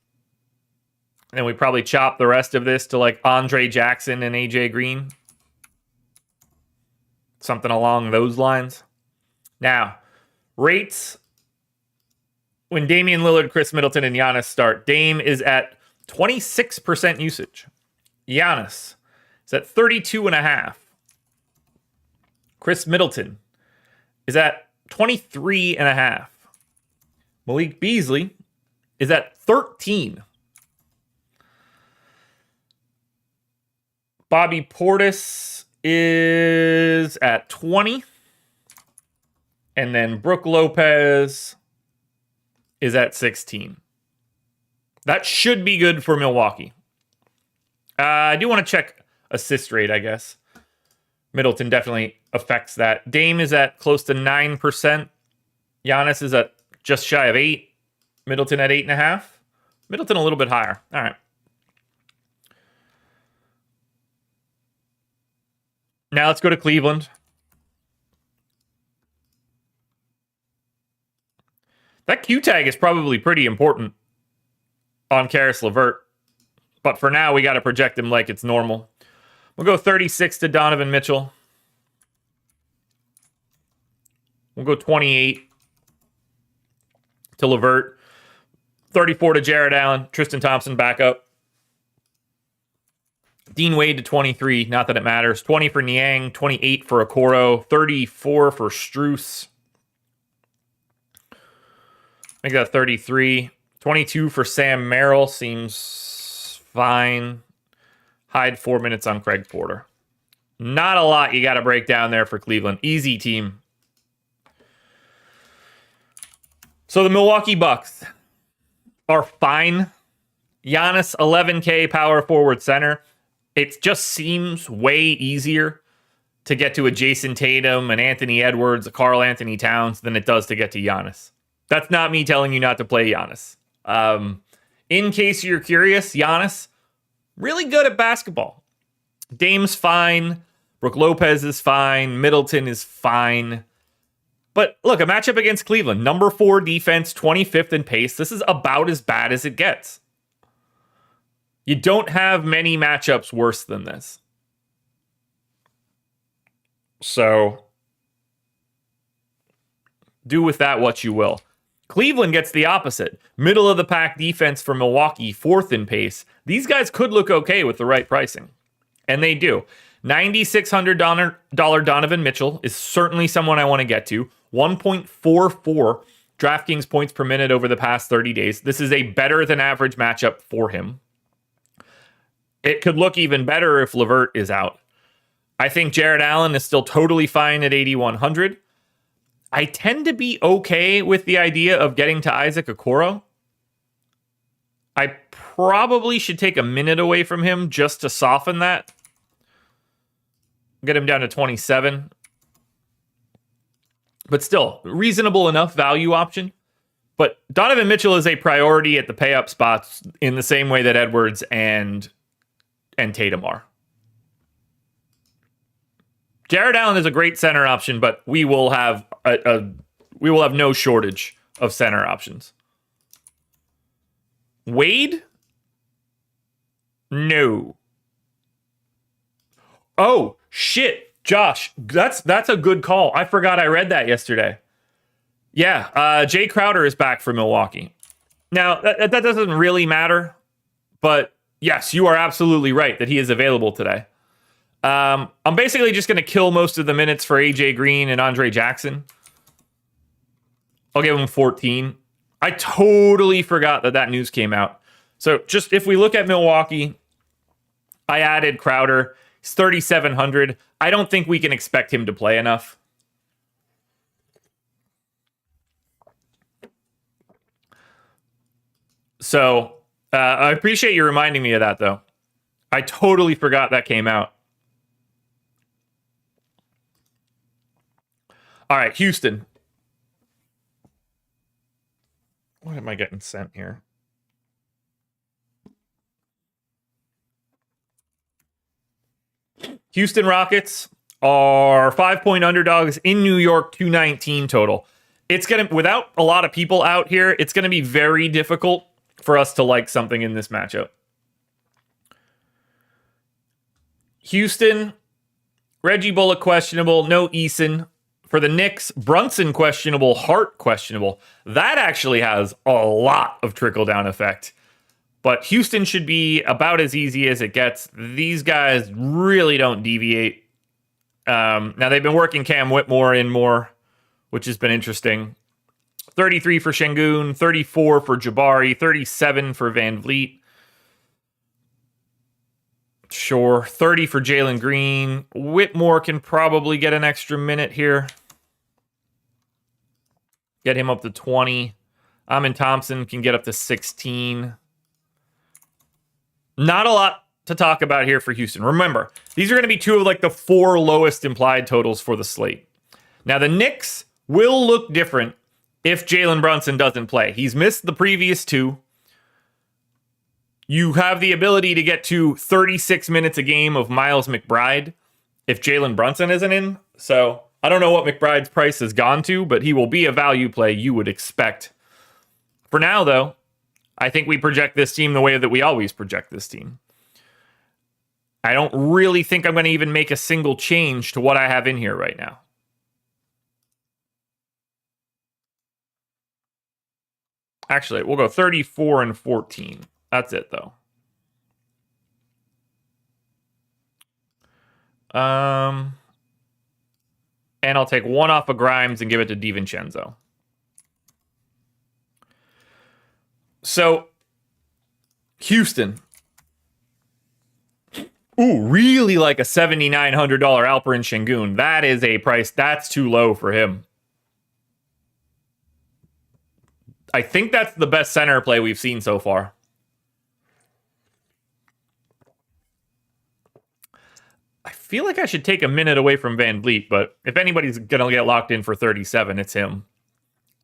And we probably chop the rest of this to like Andre Jackson and AJ Green. Something along those lines. Now, rates. When Damian Lillard, Chris Middleton, and Giannis start, Dame is at 26% usage. Giannis is at 32.5. Chris Middleton is at 23.5. Malik Beasley is at 13. Bobby Portis is at 20. And then Brook Lopez is at 16. That should be good for Milwaukee. I do want to check assist rate, I guess. Middleton definitely affects that. Dame is at close to 9%. Giannis is at just shy of 8. Middleton at 8.5. Middleton a little bit higher. All right. Now let's go to Cleveland. That Q tag is probably pretty important on Karis LeVert. But for now, we got to project him like it's normal. We'll go 36 to Donovan Mitchell. We'll go 28 to LeVert. 34 to Jared Allen. Tristan Thompson back up. Dean Wade to 23. Not that it matters. 20 for Niang. 28 for Okoro. 34 for Strus. Make that 33. 22 for Sam Merrill. Seems fine. Hide 4 minutes on Craig Porter. Not a lot you got to break down there for Cleveland. Easy team. So the Milwaukee Bucks are fine. Giannis, 11K power forward center. It just seems way easier to get to a Jason Tatum, an Anthony Edwards, a Karl Anthony Towns than it does to get to Giannis. That's not me telling you not to play Giannis. In case you're curious, Giannis, really good at basketball. Dame's fine. Brook Lopez is fine. Middleton is fine. But look, a matchup against Cleveland. Number 4 defense, 25th in pace. This is about as bad as it gets. You don't have many matchups worse than this. So, do with that what you will. Cleveland gets the opposite. Middle of the pack defense for Milwaukee, 4th in pace. These guys could look okay with the right pricing. And they do. $9,600 Donovan Mitchell is certainly someone I want to get to. 1.44 DraftKings points per minute over the past 30 days. This is a better than average matchup for him. It could look even better if LeVert is out. I think Jared Allen is still totally fine at 8,100. I tend to be okay with the idea of getting to Isaac Okoro. I probably should take a minute away from him just to soften that. Get him down to 27. But still, reasonable enough value option. But Donovan Mitchell is a priority at the pay-up spots in the same way that Edwards and Tatum are. Jared Allen is a great center option, but we will have no shortage of center options. Wade? No. Oh, shit. Josh, that's a good call. I forgot I read that yesterday. Yeah, Jay Crowder is back for Milwaukee. Now, that doesn't really matter, but yes, you are absolutely right that he is available today. I'm basically just going to kill most of the minutes for AJ Green and Andre Jackson. I'll give him 14. I totally forgot that news came out. So just if we look at Milwaukee, I added Crowder. He's 3,700. I don't think we can expect him to play enough. So I appreciate you reminding me of that, though. I totally forgot that came out. All right, Houston. What am I getting sent here? Houston Rockets are 5-point underdogs in New York, 219 total. It's going to, without a lot of people out here, it's going to be very difficult for us to like something in this matchup. Houston, Reggie Bullock questionable, no Eason. For the Knicks, Brunson questionable, Hart questionable. That actually has a lot of trickle-down effect. But Houston should be about as easy as it gets. These guys really don't deviate. Now, they've been working Cam Whitmore in more, which has been interesting. 33 for Şengün, 34 for Jabari, 37 for Van Vliet. Sure, 30 for Jalen Green. Whitmore can probably get an extra minute here. Get him up to 20. Amin Thompson can get up to 16. Not a lot to talk about here for Houston. Remember, these are going to be two of like the 4 lowest implied totals for the slate. Now, the Knicks will look different if Jalen Brunson doesn't play. He's missed the previous 2. You have the ability to get to 36 minutes a game of Miles McBride if Jalen Brunson isn't in. So I don't know what McBride's price has gone to, but he will be a value play you would expect. For now, though, I think we project this team the way that we always project this team. I don't really think I'm going to even make a single change to what I have in here right now. Actually, we'll go 34 and 14. That's it, though. And I'll take 1 off of Grimes and give it to DiVincenzo. So, Houston. Ooh, really like a $7,900 Alperen Şengün. That is a price that's too low for him. I think that's the best center play we've seen so far. I feel like I should take a minute away from Van Vliet, but if anybody's going to get locked in for 37, it's him.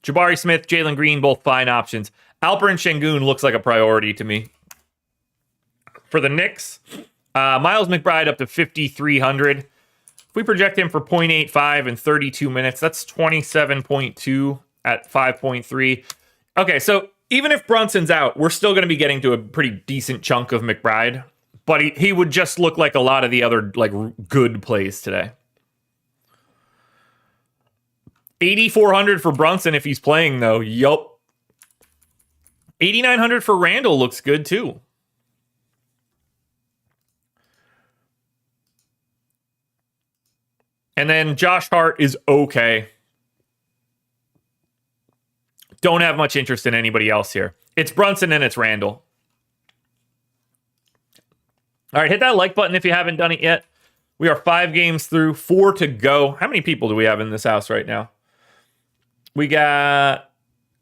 Jabari Smith, Jalen Green, both fine options. Alperen Şengün looks like a priority to me. For the Knicks, Miles McBride up to 5,300. If we project him for 0.85 in 32 minutes, that's 27.2 at 5.3. Okay, so even if Brunson's out, we're still going to be getting to a pretty decent chunk of McBride. But he would just look like a lot of the other like good plays today. 8,400 for Brunson if he's playing, though. Yup. 8,900 for Randall looks good, too. And then Josh Hart is okay. Don't have much interest in anybody else here. It's Brunson and it's Randall. All right, hit that like button if you haven't done it yet. We are 5 games through, 4 to go. How many people do we have in this house right now? We got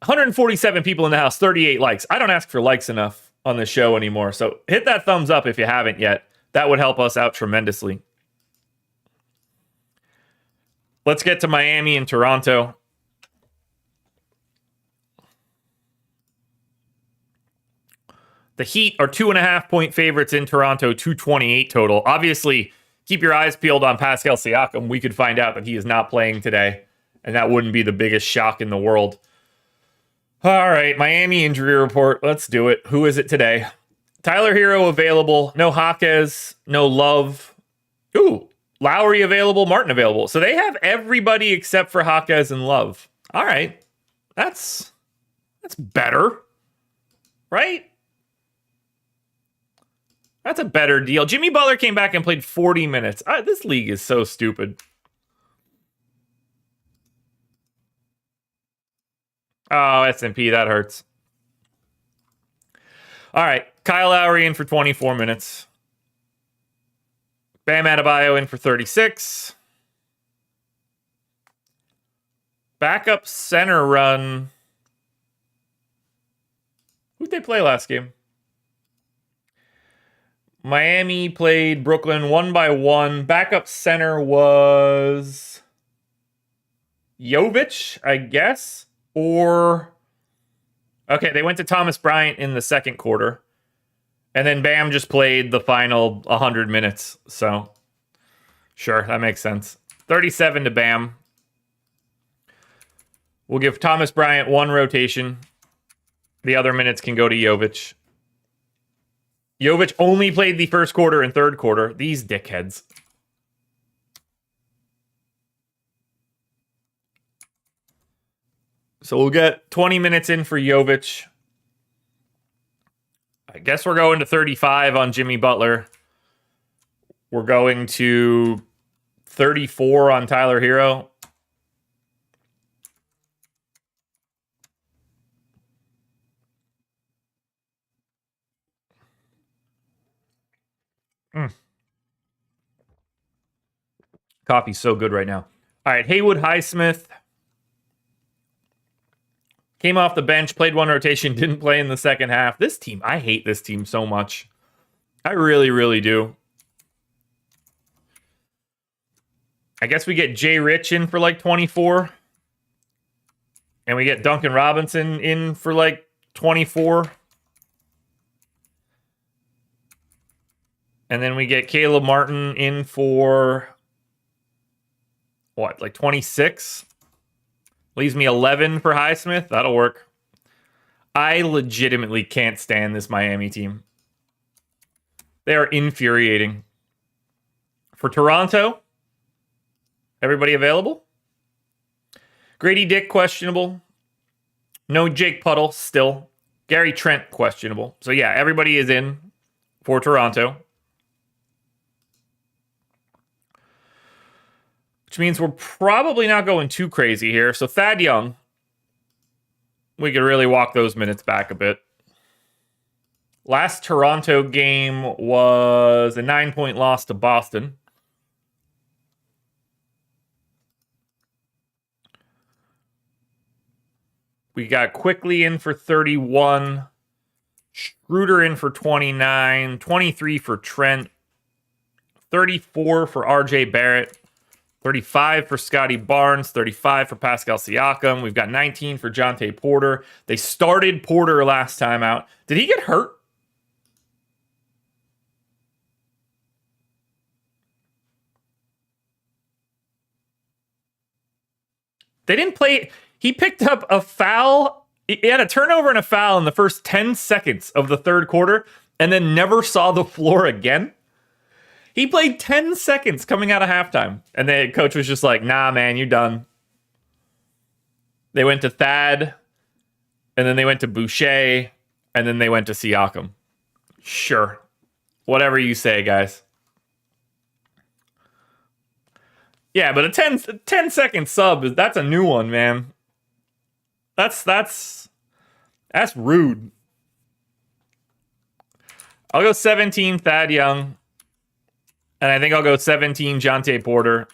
147 people in the house, 38 likes. I don't ask for likes enough on the show anymore, so hit that thumbs up if you haven't yet. That would help us out tremendously. Let's get to Miami and Toronto. The Heat are 2.5-point favorites in Toronto, 228 total. Obviously, keep your eyes peeled on Pascal Siakam. We could find out that he is not playing today, and that wouldn't be the biggest shock in the world. All right, Miami injury report. Let's do it. Who is it today? Tyler Hero available. No Jaquez. No Love. Ooh, Lowry available. Martin available. So they have everybody except for Jaquez and Love. All right. That's better. Right? That's a better deal. Jimmy Butler came back and played 40 minutes. This league is so stupid. Oh, S&P, that hurts. All right, Kyle Lowry in for 24 minutes. Bam Adebayo in for 36. Backup center run. Who'd they play last game? Miami played Brooklyn 1-1. Backup center was Jovic, I guess. Or, okay, they went to Thomas Bryant in the second quarter. And then Bam just played the final 100 minutes. So, sure, that makes sense. 37 to Bam. We'll give Thomas Bryant one rotation. The other minutes can go to Jovic. Jovic only played the first quarter and third quarter. These dickheads. So we'll get 20 minutes in for Jovic. I guess we're going to 35 on Jimmy Butler. We're going to 34 on Tyler Hero. Coffee's so good right now. All right, Haywood Highsmith came off the bench, played one rotation, didn't play in the second half. This team, I hate this team so much. I really, really do. I guess we get Jay Rich in for like 24. And we get Duncan Robinson in for like 24. And then we get Caleb Martin in for, what, like 26? Leaves me 11 for Highsmith. That'll work. I legitimately can't stand this Miami team. They are infuriating. For Toronto, everybody available? Grady Dick, questionable. No Jake Puddle, still. Gary Trent, questionable. So yeah, everybody is in for Toronto. Which means we're probably not going too crazy here. So Thad Young, we could really walk those minutes back a bit. Last Toronto game was a 9-point loss to Boston. We got Quickly in for 31. Schroeder in for 29. 23 for Trent. 34 for RJ Barrett. 35 for Scotty Barnes, 35 for Pascal Siakam. We've got 19 for Jonte Porter. They started Porter last time out. Did he get hurt? They didn't play. He picked up a foul. He had a turnover and a foul in the first 10 seconds of the third quarter and then never saw the floor again. He played 10 seconds coming out of halftime. And the coach was just like, nah, man, you're done. They went to Thad. And then they went to Boucher. And then they went to Siakam. Sure. Whatever you say, guys. Yeah, but a 10-second sub, that's a new one, man. That's rude. I'll go 17 Thad Young. And I think I'll go 17 Jonte Porter.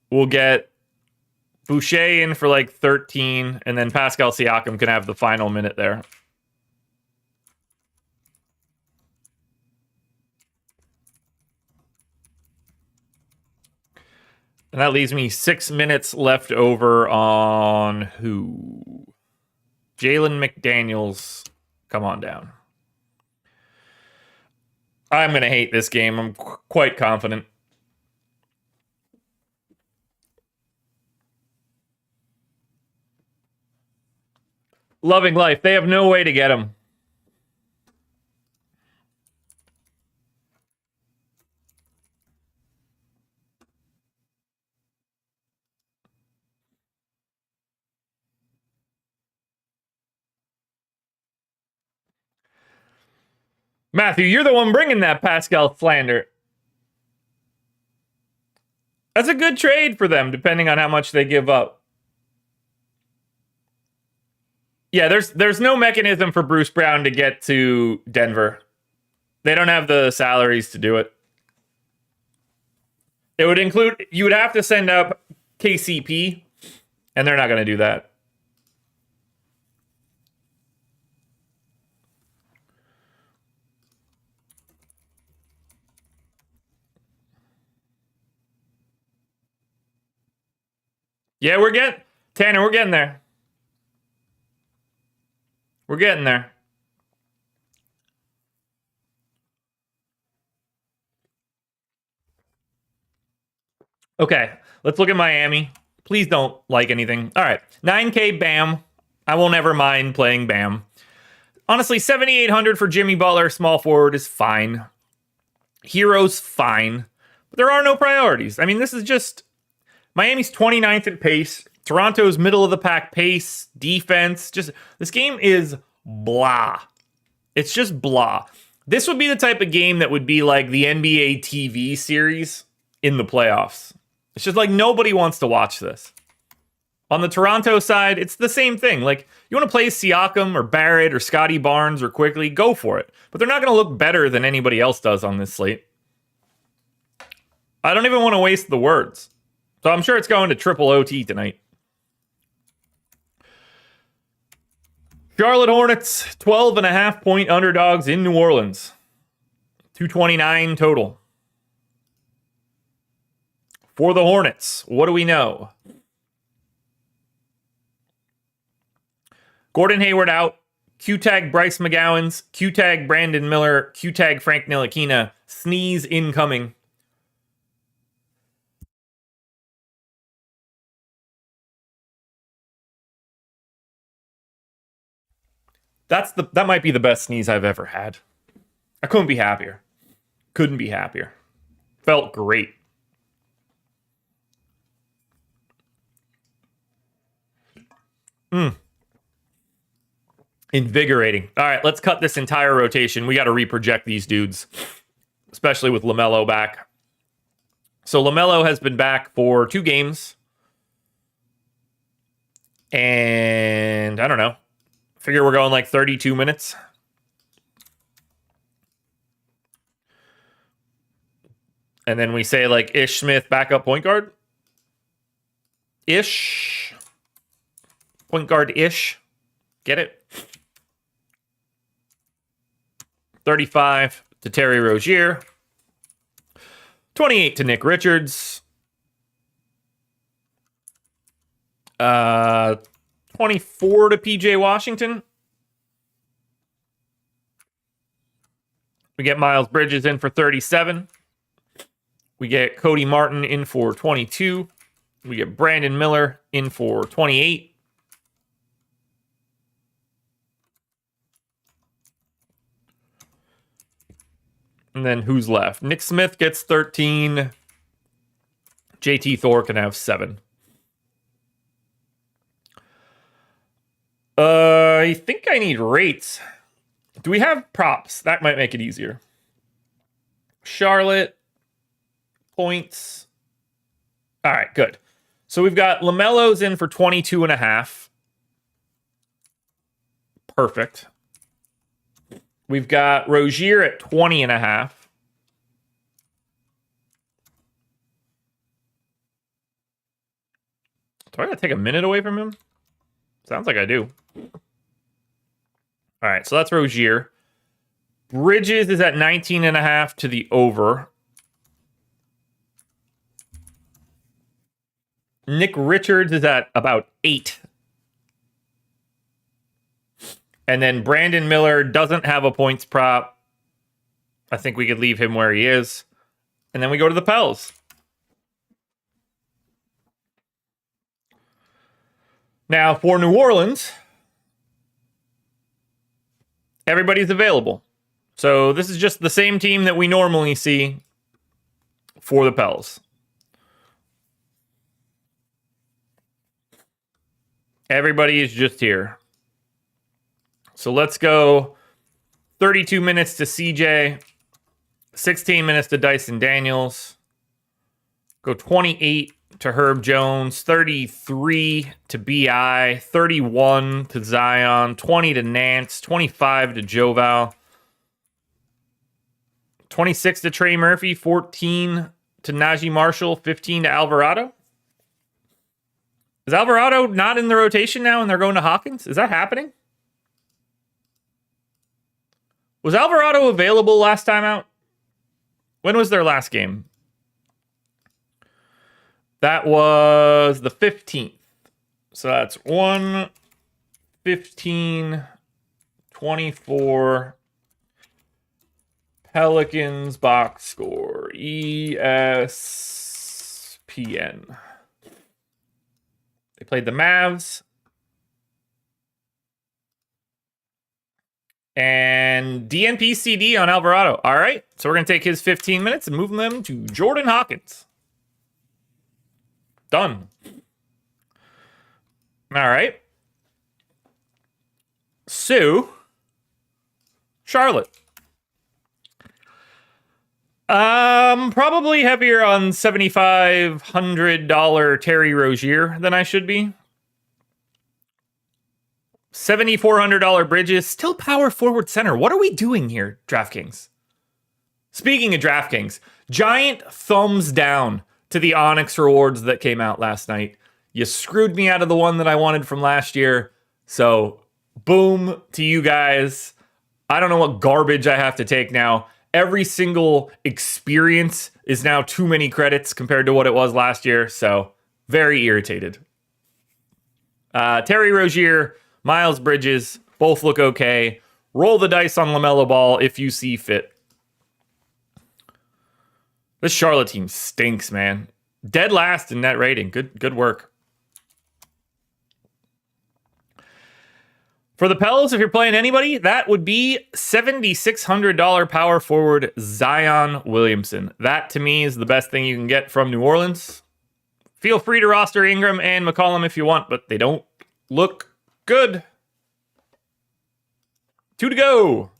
We'll get Boucher in for like 13. And then Pascal Siakam can have the final minute there. And that leaves me 6 minutes left over on who? Jalen McDaniels. Come on down. I'm going to hate this game. I'm quite confident. Loving life. They have no way to get him. Matthew, you're the one bringing that Pascal slander. That's a good trade for them, depending on how much they give up. Yeah, there's no mechanism for Bruce Brown to get to Denver. They don't have the salaries to do it. It would include, you would have to send up KCP, and they're not going to do that. Yeah, we're getting there. We're getting there. Okay, let's look at Miami. Please don't like anything. All right, 9K Bam. I will never mind playing Bam. Honestly, 7,800 for Jimmy Butler, small forward, is fine. Hero's fine. But there are no priorities. I mean, this is just Miami's 29th in pace. Toronto's middle of the pack pace, defense. Just this game is blah. It's just blah. This would be the type of game that would be like the NBA TV series in the playoffs. It's just like nobody wants to watch this. On the Toronto side, it's the same thing. Like, you want to play Siakam or Barrett or Scotty Barnes or Quickly, go for it. But they're not going to look better than anybody else does on this slate. I don't even want to waste the words. So I'm sure it's going to triple OT tonight. Charlotte Hornets, 12.5-point underdogs in New Orleans. 229 total. For the Hornets, what do we know? Gordon Hayward out. Q-tag Bryce McGowan's. Q-tag Brandon Miller. Q-tag Frank Ntilikina. Sneeze incoming. That might be the best sneeze I've ever had. I couldn't be happier. Couldn't be happier. Felt great. Invigorating. All right, let's cut this entire rotation. We got to reproject these dudes, especially with LaMelo back. So LaMelo has been back for 2 games. And I don't know. Figure we're going like 32 minutes. And then we say like Ish Smith backup point guard. Ish. Point guard Ish. Get it? 35 to Terry Rozier. 28 to Nick Richards. 24 to PJ Washington. We get Miles Bridges in for 37. We get Cody Martin in for 22. We get Brandon Miller in for 28. And then who's left? Nick Smith gets 13. JT Thor can have 7. I think I need rates. Do we have props? That might make it easier. Charlotte. Points. All right, good. So we've got LaMelo's in for 22.5. Perfect. We've got Rozier at 20.5. Do I gotta take a minute away from him? Sounds like I do. All right, so that's Rozier. Bridges is at 19.5 to the over. Nick Richards is at about 8. And then Brandon Miller doesn't have a points prop. I think we could leave him where he is. And then we go to the Pels. Now, for New Orleans, everybody's available. So this is just the same team that we normally see for the Pels. Everybody is just here. So let's go 32 minutes to CJ, 16 minutes to Dyson Daniels, go 28 to Herb Jones, 33 to BI, 31 to Zion, 20 to Nance, 25 to Joval, 26 to Trey Murphy, 14 to Najee Marshall, 15 to Alvarado. Is Alvarado not in the rotation now and they're going to Hawkins? Is that happening? Was Alvarado available last time out? When was their last game? That was the 15th. So that's 1, 15, 24. Pelicans box score. ESPN. They played the Mavs. And DNP CD on Alvarado. All right. So we're going to take his 15 minutes and move them to Jordan Hawkins. Done. All right. Sue. Charlotte. Probably heavier on $7,500 Terry Rozier than I should be. $7,400 Bridges, still power forward center. What are we doing here, DraftKings? Speaking of DraftKings, giant thumbs down to the Onyx rewards that came out last night. You screwed me out of the one that I wanted from last year. So, boom to you guys. I don't know what garbage I have to take now. Every single experience is now too many credits compared to what it was last year. So, very irritated. Terry Rozier, Miles Bridges, both look okay. Roll the dice on LaMelo Ball if you see fit. This Charlotte team stinks, man. Dead last in net rating. Good work. For the Pels, if you're playing anybody, that would be $7,600 power forward Zion Williamson. That, to me, is the best thing you can get from New Orleans. Feel free to roster Ingram and McCollum if you want, but they don't look good. 2 to go.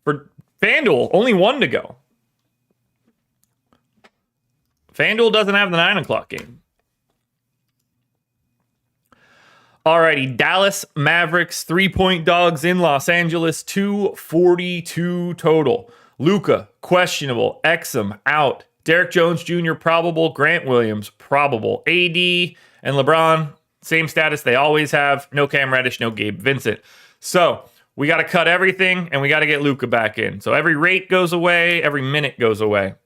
For FanDuel, only 1 to go. FanDuel doesn't have the 9 o'clock game. Alrighty, Dallas Mavericks, 3-point dogs in Los Angeles, 242 total. Luka, questionable. Exum, out. Derek Jones Jr., probable. Grant Williams, probable. AD and LeBron, same status they always have. No Cam Reddish, no Gabe Vincent. So, we got to cut everything, and we got to get Luka back in. So, every rate goes away, every minute goes away.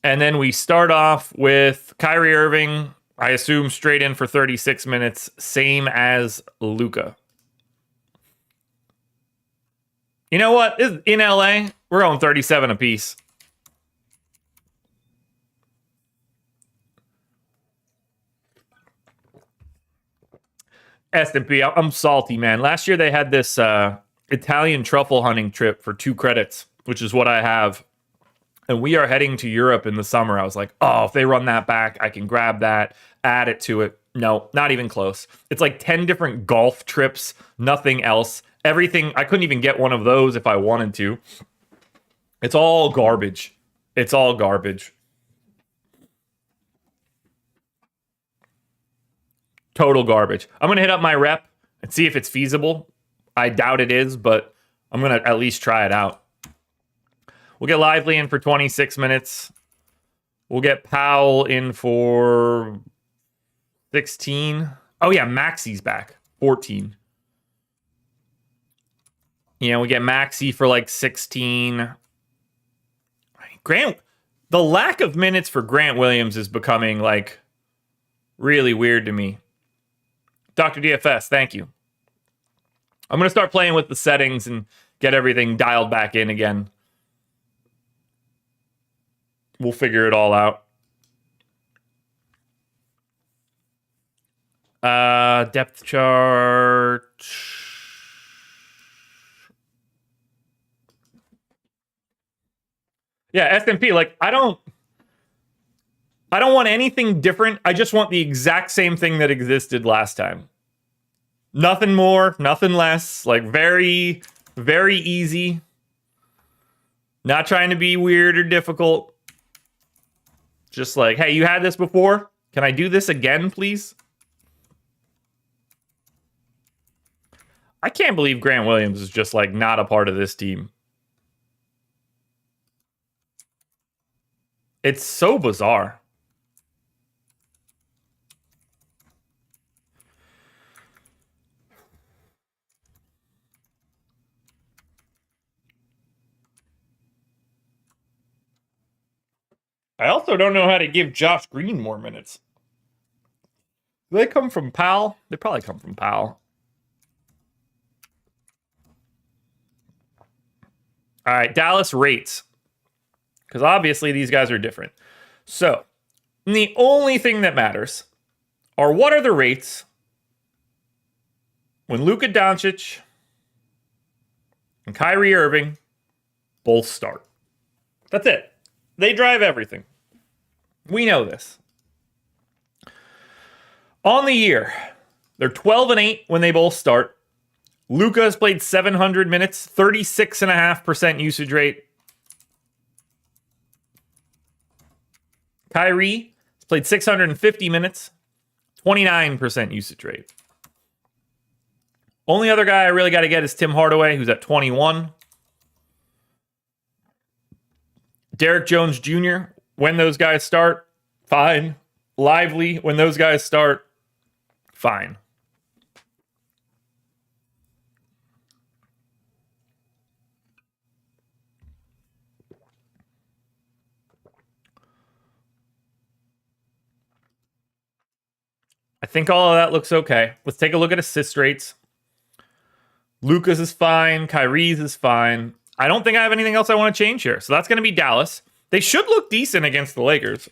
And then we start off with Kyrie Irving, I assume straight in for 36 minutes, same as Luka. You know what? In LA, we're going 37 apiece. S&P, I'm salty, man. Last year they had this Italian truffle hunting trip for 2 credits, which is what I have. And we are heading to Europe in the summer. I was like, oh, if they run that back, I can grab that, add it to it. No, not even close. It's like 10 different golf trips, nothing else. Everything, I couldn't even get one of those if I wanted to. It's all garbage. It's all garbage. Total garbage. I'm going to hit up my rep and see if it's feasible. I doubt it is, but I'm going to at least try it out. We'll get Lively in for 26 minutes. We'll get Powell in for 16. Oh, yeah, Maxi's back. 14. Yeah, we get Maxi for like 16. The lack of minutes for Grant Williams is becoming like really weird to me. Dr. DFS, thank you. I'm going to start playing with the settings and get everything dialed back in again. We'll figure it all out. Depth chart. Yeah, S&P, like I don't want anything different. I just want the exact same thing that existed last time. Nothing more, nothing less. Like very, very easy. Not trying to be weird or difficult. Just like, hey, you had this before? Can I do this again, please? I can't believe Grant Williams is just like not a part of this team. It's so bizarre. I also don't know how to give Josh Green more minutes. Do they come from Powell? They probably come from Powell. All right, Dallas rates. Because obviously these guys are different. So, the only thing that matters are what are the rates when Luka Doncic and Kyrie Irving both start. That's it. They drive everything. We know this. On the year, they're 12-8 when they both start. Luka has played 700 minutes, 36.5% usage rate. Kyrie has played 650 minutes, 29% usage rate. Only other guy I really got to get is Tim Hardaway, who's at 21. Derek Jones Jr., when those guys start, fine. Lively, when those guys start, fine. I think all of that looks okay. Let's take a look at assist rates. Lucas is fine. Kyrie's is fine. I don't think I have anything else I want to change here. So that's going to be Dallas. They should look decent against the Lakers.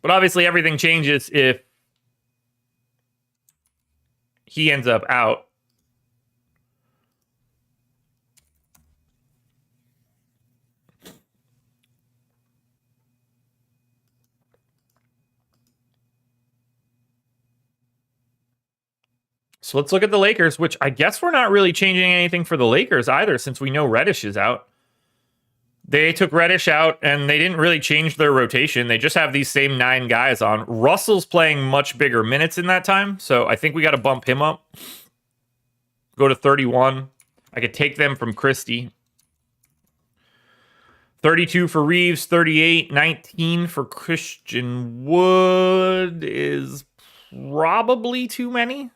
But obviously everything changes if he ends up out. So let's look at the Lakers, which I guess we're not really changing anything for the Lakers either, since we know Reddish is out. They took Reddish out, and they didn't really change their rotation. They just have these same 9 guys on. Russell's playing much bigger minutes in that time, so I think we got to bump him up. Go to 31. I could take them from Christie. 32 for Reeves, 38, 19 for Christian Wood is probably too many.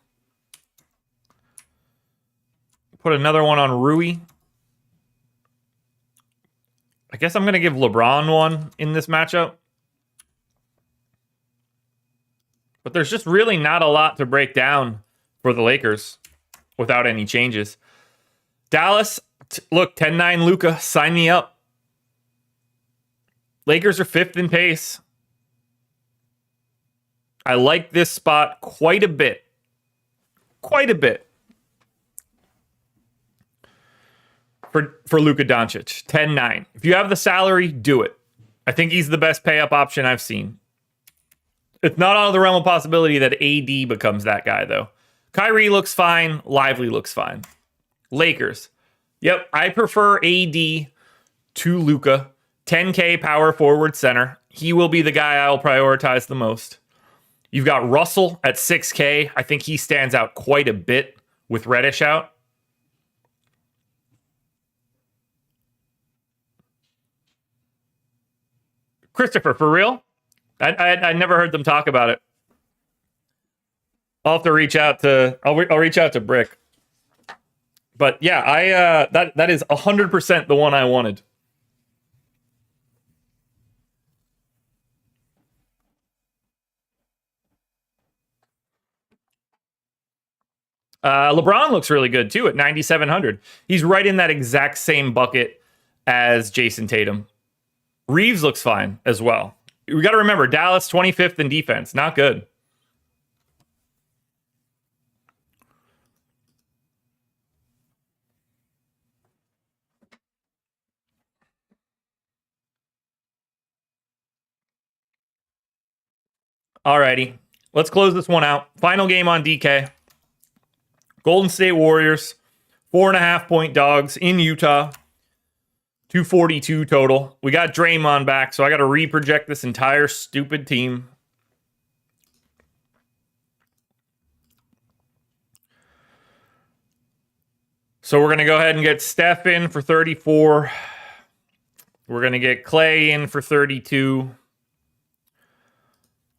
Put another one on Rui. I guess I'm going to give LeBron one in this matchup. But there's just really not a lot to break down for the Lakers without any changes. Dallas, look, 10-9 Luka, sign me up. Lakers are 5th in pace. I like this spot quite a bit. Quite a bit. For Luka Doncic, 10-9. If you have the salary, do it. I think he's the best pay-up option I've seen. It's not out of the realm of possibility that AD becomes that guy, though. Kyrie looks fine. Lively looks fine. Lakers. Yep, I prefer AD to Luka. 10K power forward center. He will be the guy I'll prioritize the most. You've got Russell at 6K. I think he stands out quite a bit with Reddish out. Christopher, for real? I never heard them talk about it. I'll have to reach out to I'll reach out to Brick. But yeah, that is 100% the one I wanted. LeBron looks really good too at 9,700. He's right in that exact same bucket as Jason Tatum. Reeves looks fine as well. We got to remember, Dallas 25th in defense. Not good. Alrighty. Let's close this one out. Final game on DK. Golden State Warriors, 4.5-point dogs in Utah. 242 total. We got Draymond back, so I got to reproject this entire stupid team. So we're going to go ahead and get Steph in for 34. We're going to get Clay in for 32.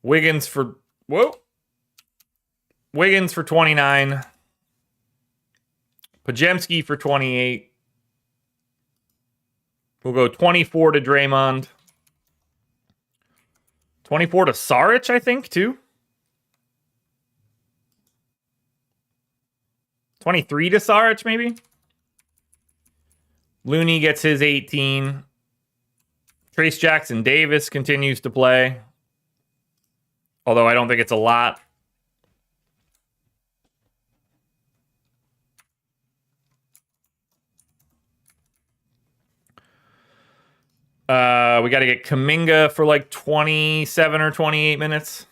Wiggins for 29. Pajemski for 28. We'll go 24 to Draymond. 24 to Saric, I think, too. 23 to Saric, maybe. Looney gets his 18. Trace Jackson Davis continues to play. Although I don't think it's a lot. We got to get Kuminga for like 27 or 28 minutes.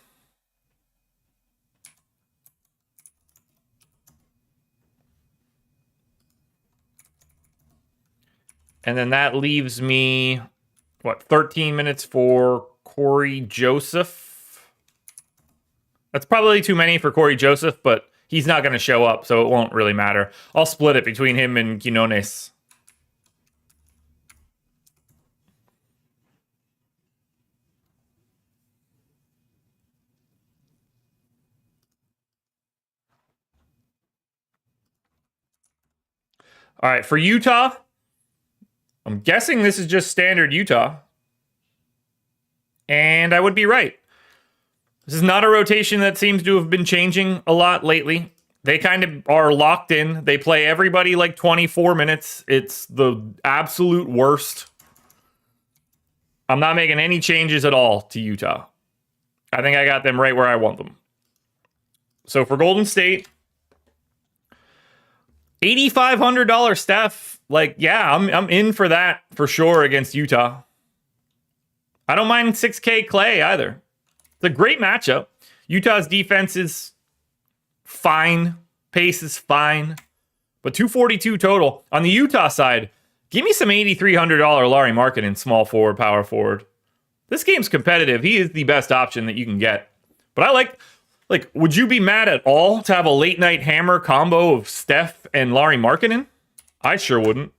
And then that leaves me, 13 minutes for Corey Joseph. That's probably too many for Corey Joseph, but he's not going to show up, so it won't really matter. I'll split it between him and Quinones. All right, for Utah, I'm guessing this is just standard Utah. And I would be right. This is not a rotation that seems to have been changing a lot lately. They kind of are locked in. They play everybody like 24 minutes. It's the absolute worst. I'm not making any changes at all to Utah. I think I got them right where I want them. So for Golden State, $8,500 Steph. Like, yeah, I'm in for that for sure against Utah. I don't mind 6K Clay either. It's a great matchup. Utah's defense is fine. Pace is fine. But 242 total. On the Utah side, give me some $8,300 Larry Markkinen small forward, power forward. This game's competitive. He is the best option that you can get. But I like, would you be mad at all to have a late night hammer combo of Steph and Larry Markkinen? I sure wouldn't.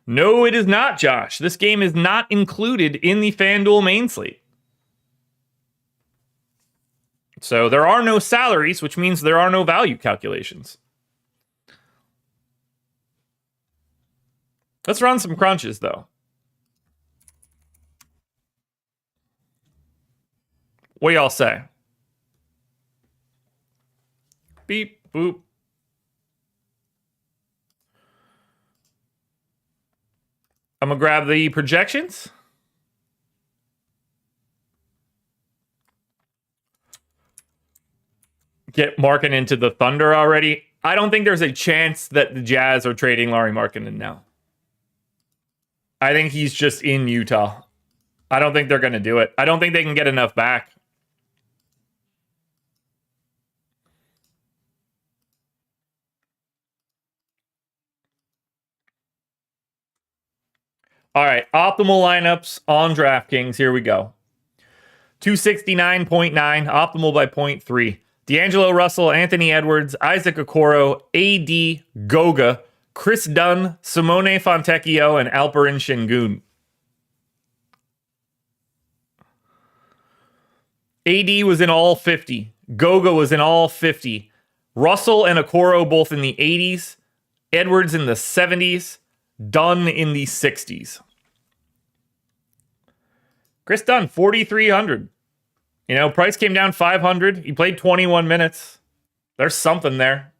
No, it is not, Josh. This game is not included in the FanDuel main slate. So there are no salaries, which means there are no value calculations. Let's run some crunches, though. What do y'all say? Beep, boop. I'm going to grab the projections. Get Markkinen into the Thunder already. I don't think there's a chance that the Jazz are trading Larry Markkinen now. I think he's just in Utah. I don't think they're going to do it. I don't think they can get enough back. All right, optimal lineups on DraftKings. Here we go. 269.9, optimal by 0.3. D'Angelo Russell, Anthony Edwards, Isaac Okoro, AD, Goga, Chris Dunn, Simone Fontecchio, and Alperen Şengün. AD was in all 50. Goga was in all 50. Russell and Okoro both in the 80s. Edwards in the 70s. Dunn in the 60s. Chris Dunn, 4,300. You know, price came down 500. He played 21 minutes. There's something there.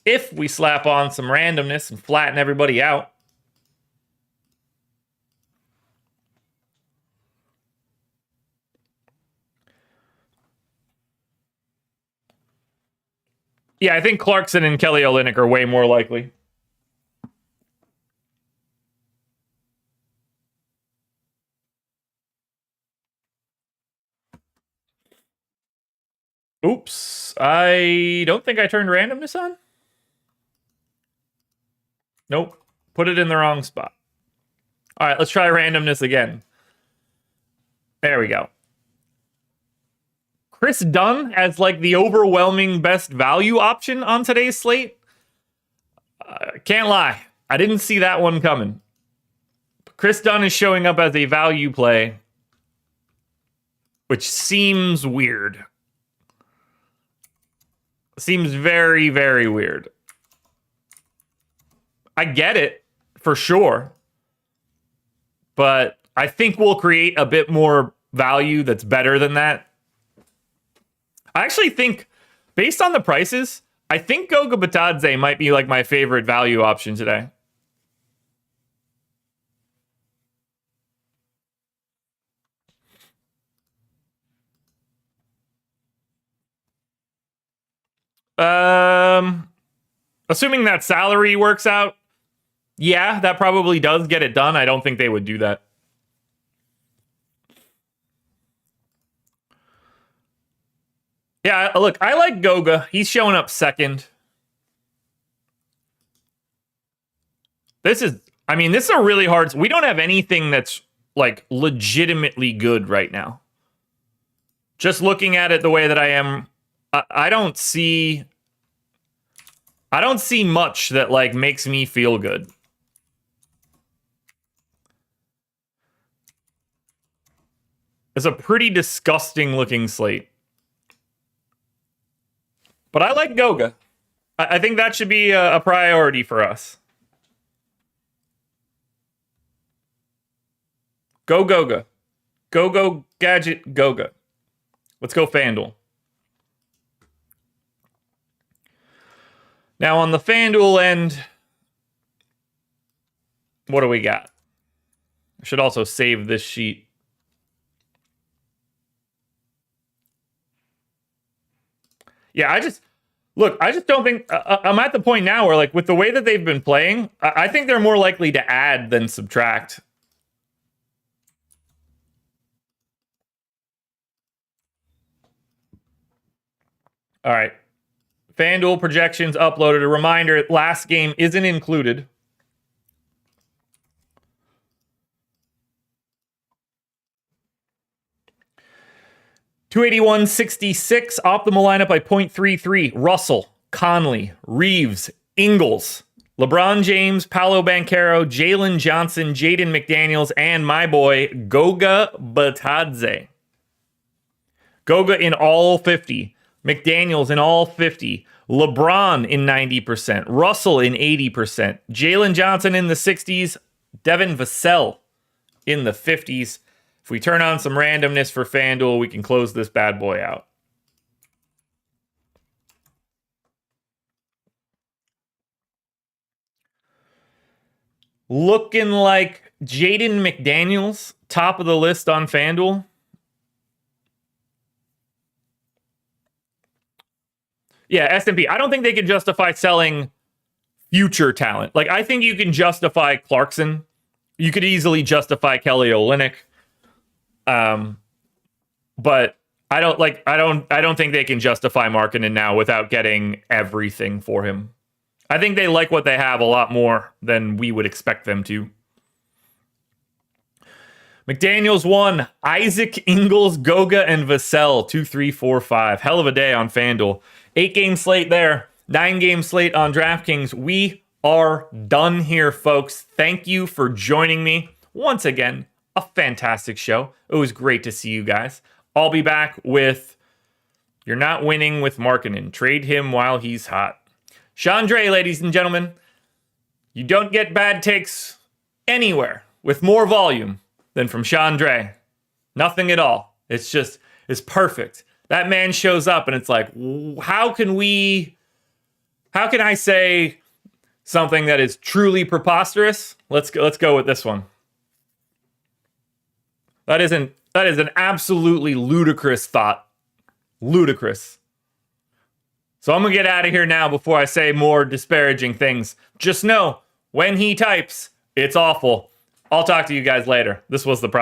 If we slap on some randomness and flatten everybody out. Yeah, I think Clarkson and Kelly Olynyk are way more likely. Oops. I don't think I turned randomness on. Nope. Put it in the wrong spot. All right, let's try randomness again. There we go. Chris Dunn as like the overwhelming best value option on today's slate. Can't lie. I didn't see that one coming. Chris Dunn is showing up as a value play, which seems weird. Seems very, very weird. I get it for sure, but I think we'll create a bit more value that's better than that. I actually think, based on the prices, I think Goga Batadze might be like my favorite value option today. Assuming that salary works out, yeah, that probably does get it done. I don't think they would do that. Yeah, look, I like Goga. He's showing up second. This is a really hard. We don't have anything that's like legitimately good right now. Just looking at it the way that I am, I don't see much that like makes me feel good. It's a pretty disgusting looking slate. But I like Goga. I think that should be a priority for us. Go Goga. Go Gadget Goga. Let's go FanDuel. Now on the FanDuel end, what do we got? I should also save this sheet. Yeah, I just don't think I'm at the point now where, like, with the way that they've been playing, I think they're more likely to add than subtract. All right. FanDuel projections uploaded. A reminder, last game isn't included. $281.66, optimal lineup by 0.33. Russell, Conley, Reeves, Ingles, LeBron James, Paolo Banchero, Jalen Johnson, Jaden McDaniels, and my boy, Goga Batadze. Goga in all 50. McDaniels in all 50. LeBron in 90%. Russell in 80%. Jalen Johnson in the 60s. Devin Vassell in the 50s. If we turn on some randomness for FanDuel, we can close this bad boy out. Looking like Jaden McDaniels, top of the list on FanDuel. Yeah, S&P. I don't think they can justify selling future talent. Like, I think you can justify Clarkson. You could easily justify Kelly Olynyk. But I don't think they can justify Markkanen now without getting everything for him. I think they like what they have a lot more than we would expect them to. McDaniels 1, Isaac, Ingles, Goga, and Vassell 2, 3, 4, 5. Hell of a day on FanDuel. 8-game slate there. 9-game slate on DraftKings. We are done here, folks. Thank you for joining me once again. A fantastic show. It was great to see you guys. I'll be back with You're Not Winning with Markkanen. Trade him while he's hot. Chandre, ladies and gentlemen. You don't get bad takes anywhere with more volume than from Chandre. Nothing at all. It's perfect. That man shows up and it's like, how can I say something that is truly preposterous? Let's go with this one. That is an absolutely ludicrous thought. Ludicrous. So I'm going to get out of here now before I say more disparaging things. Just know, when he types, it's awful. I'll talk to you guys later. This was the Prop.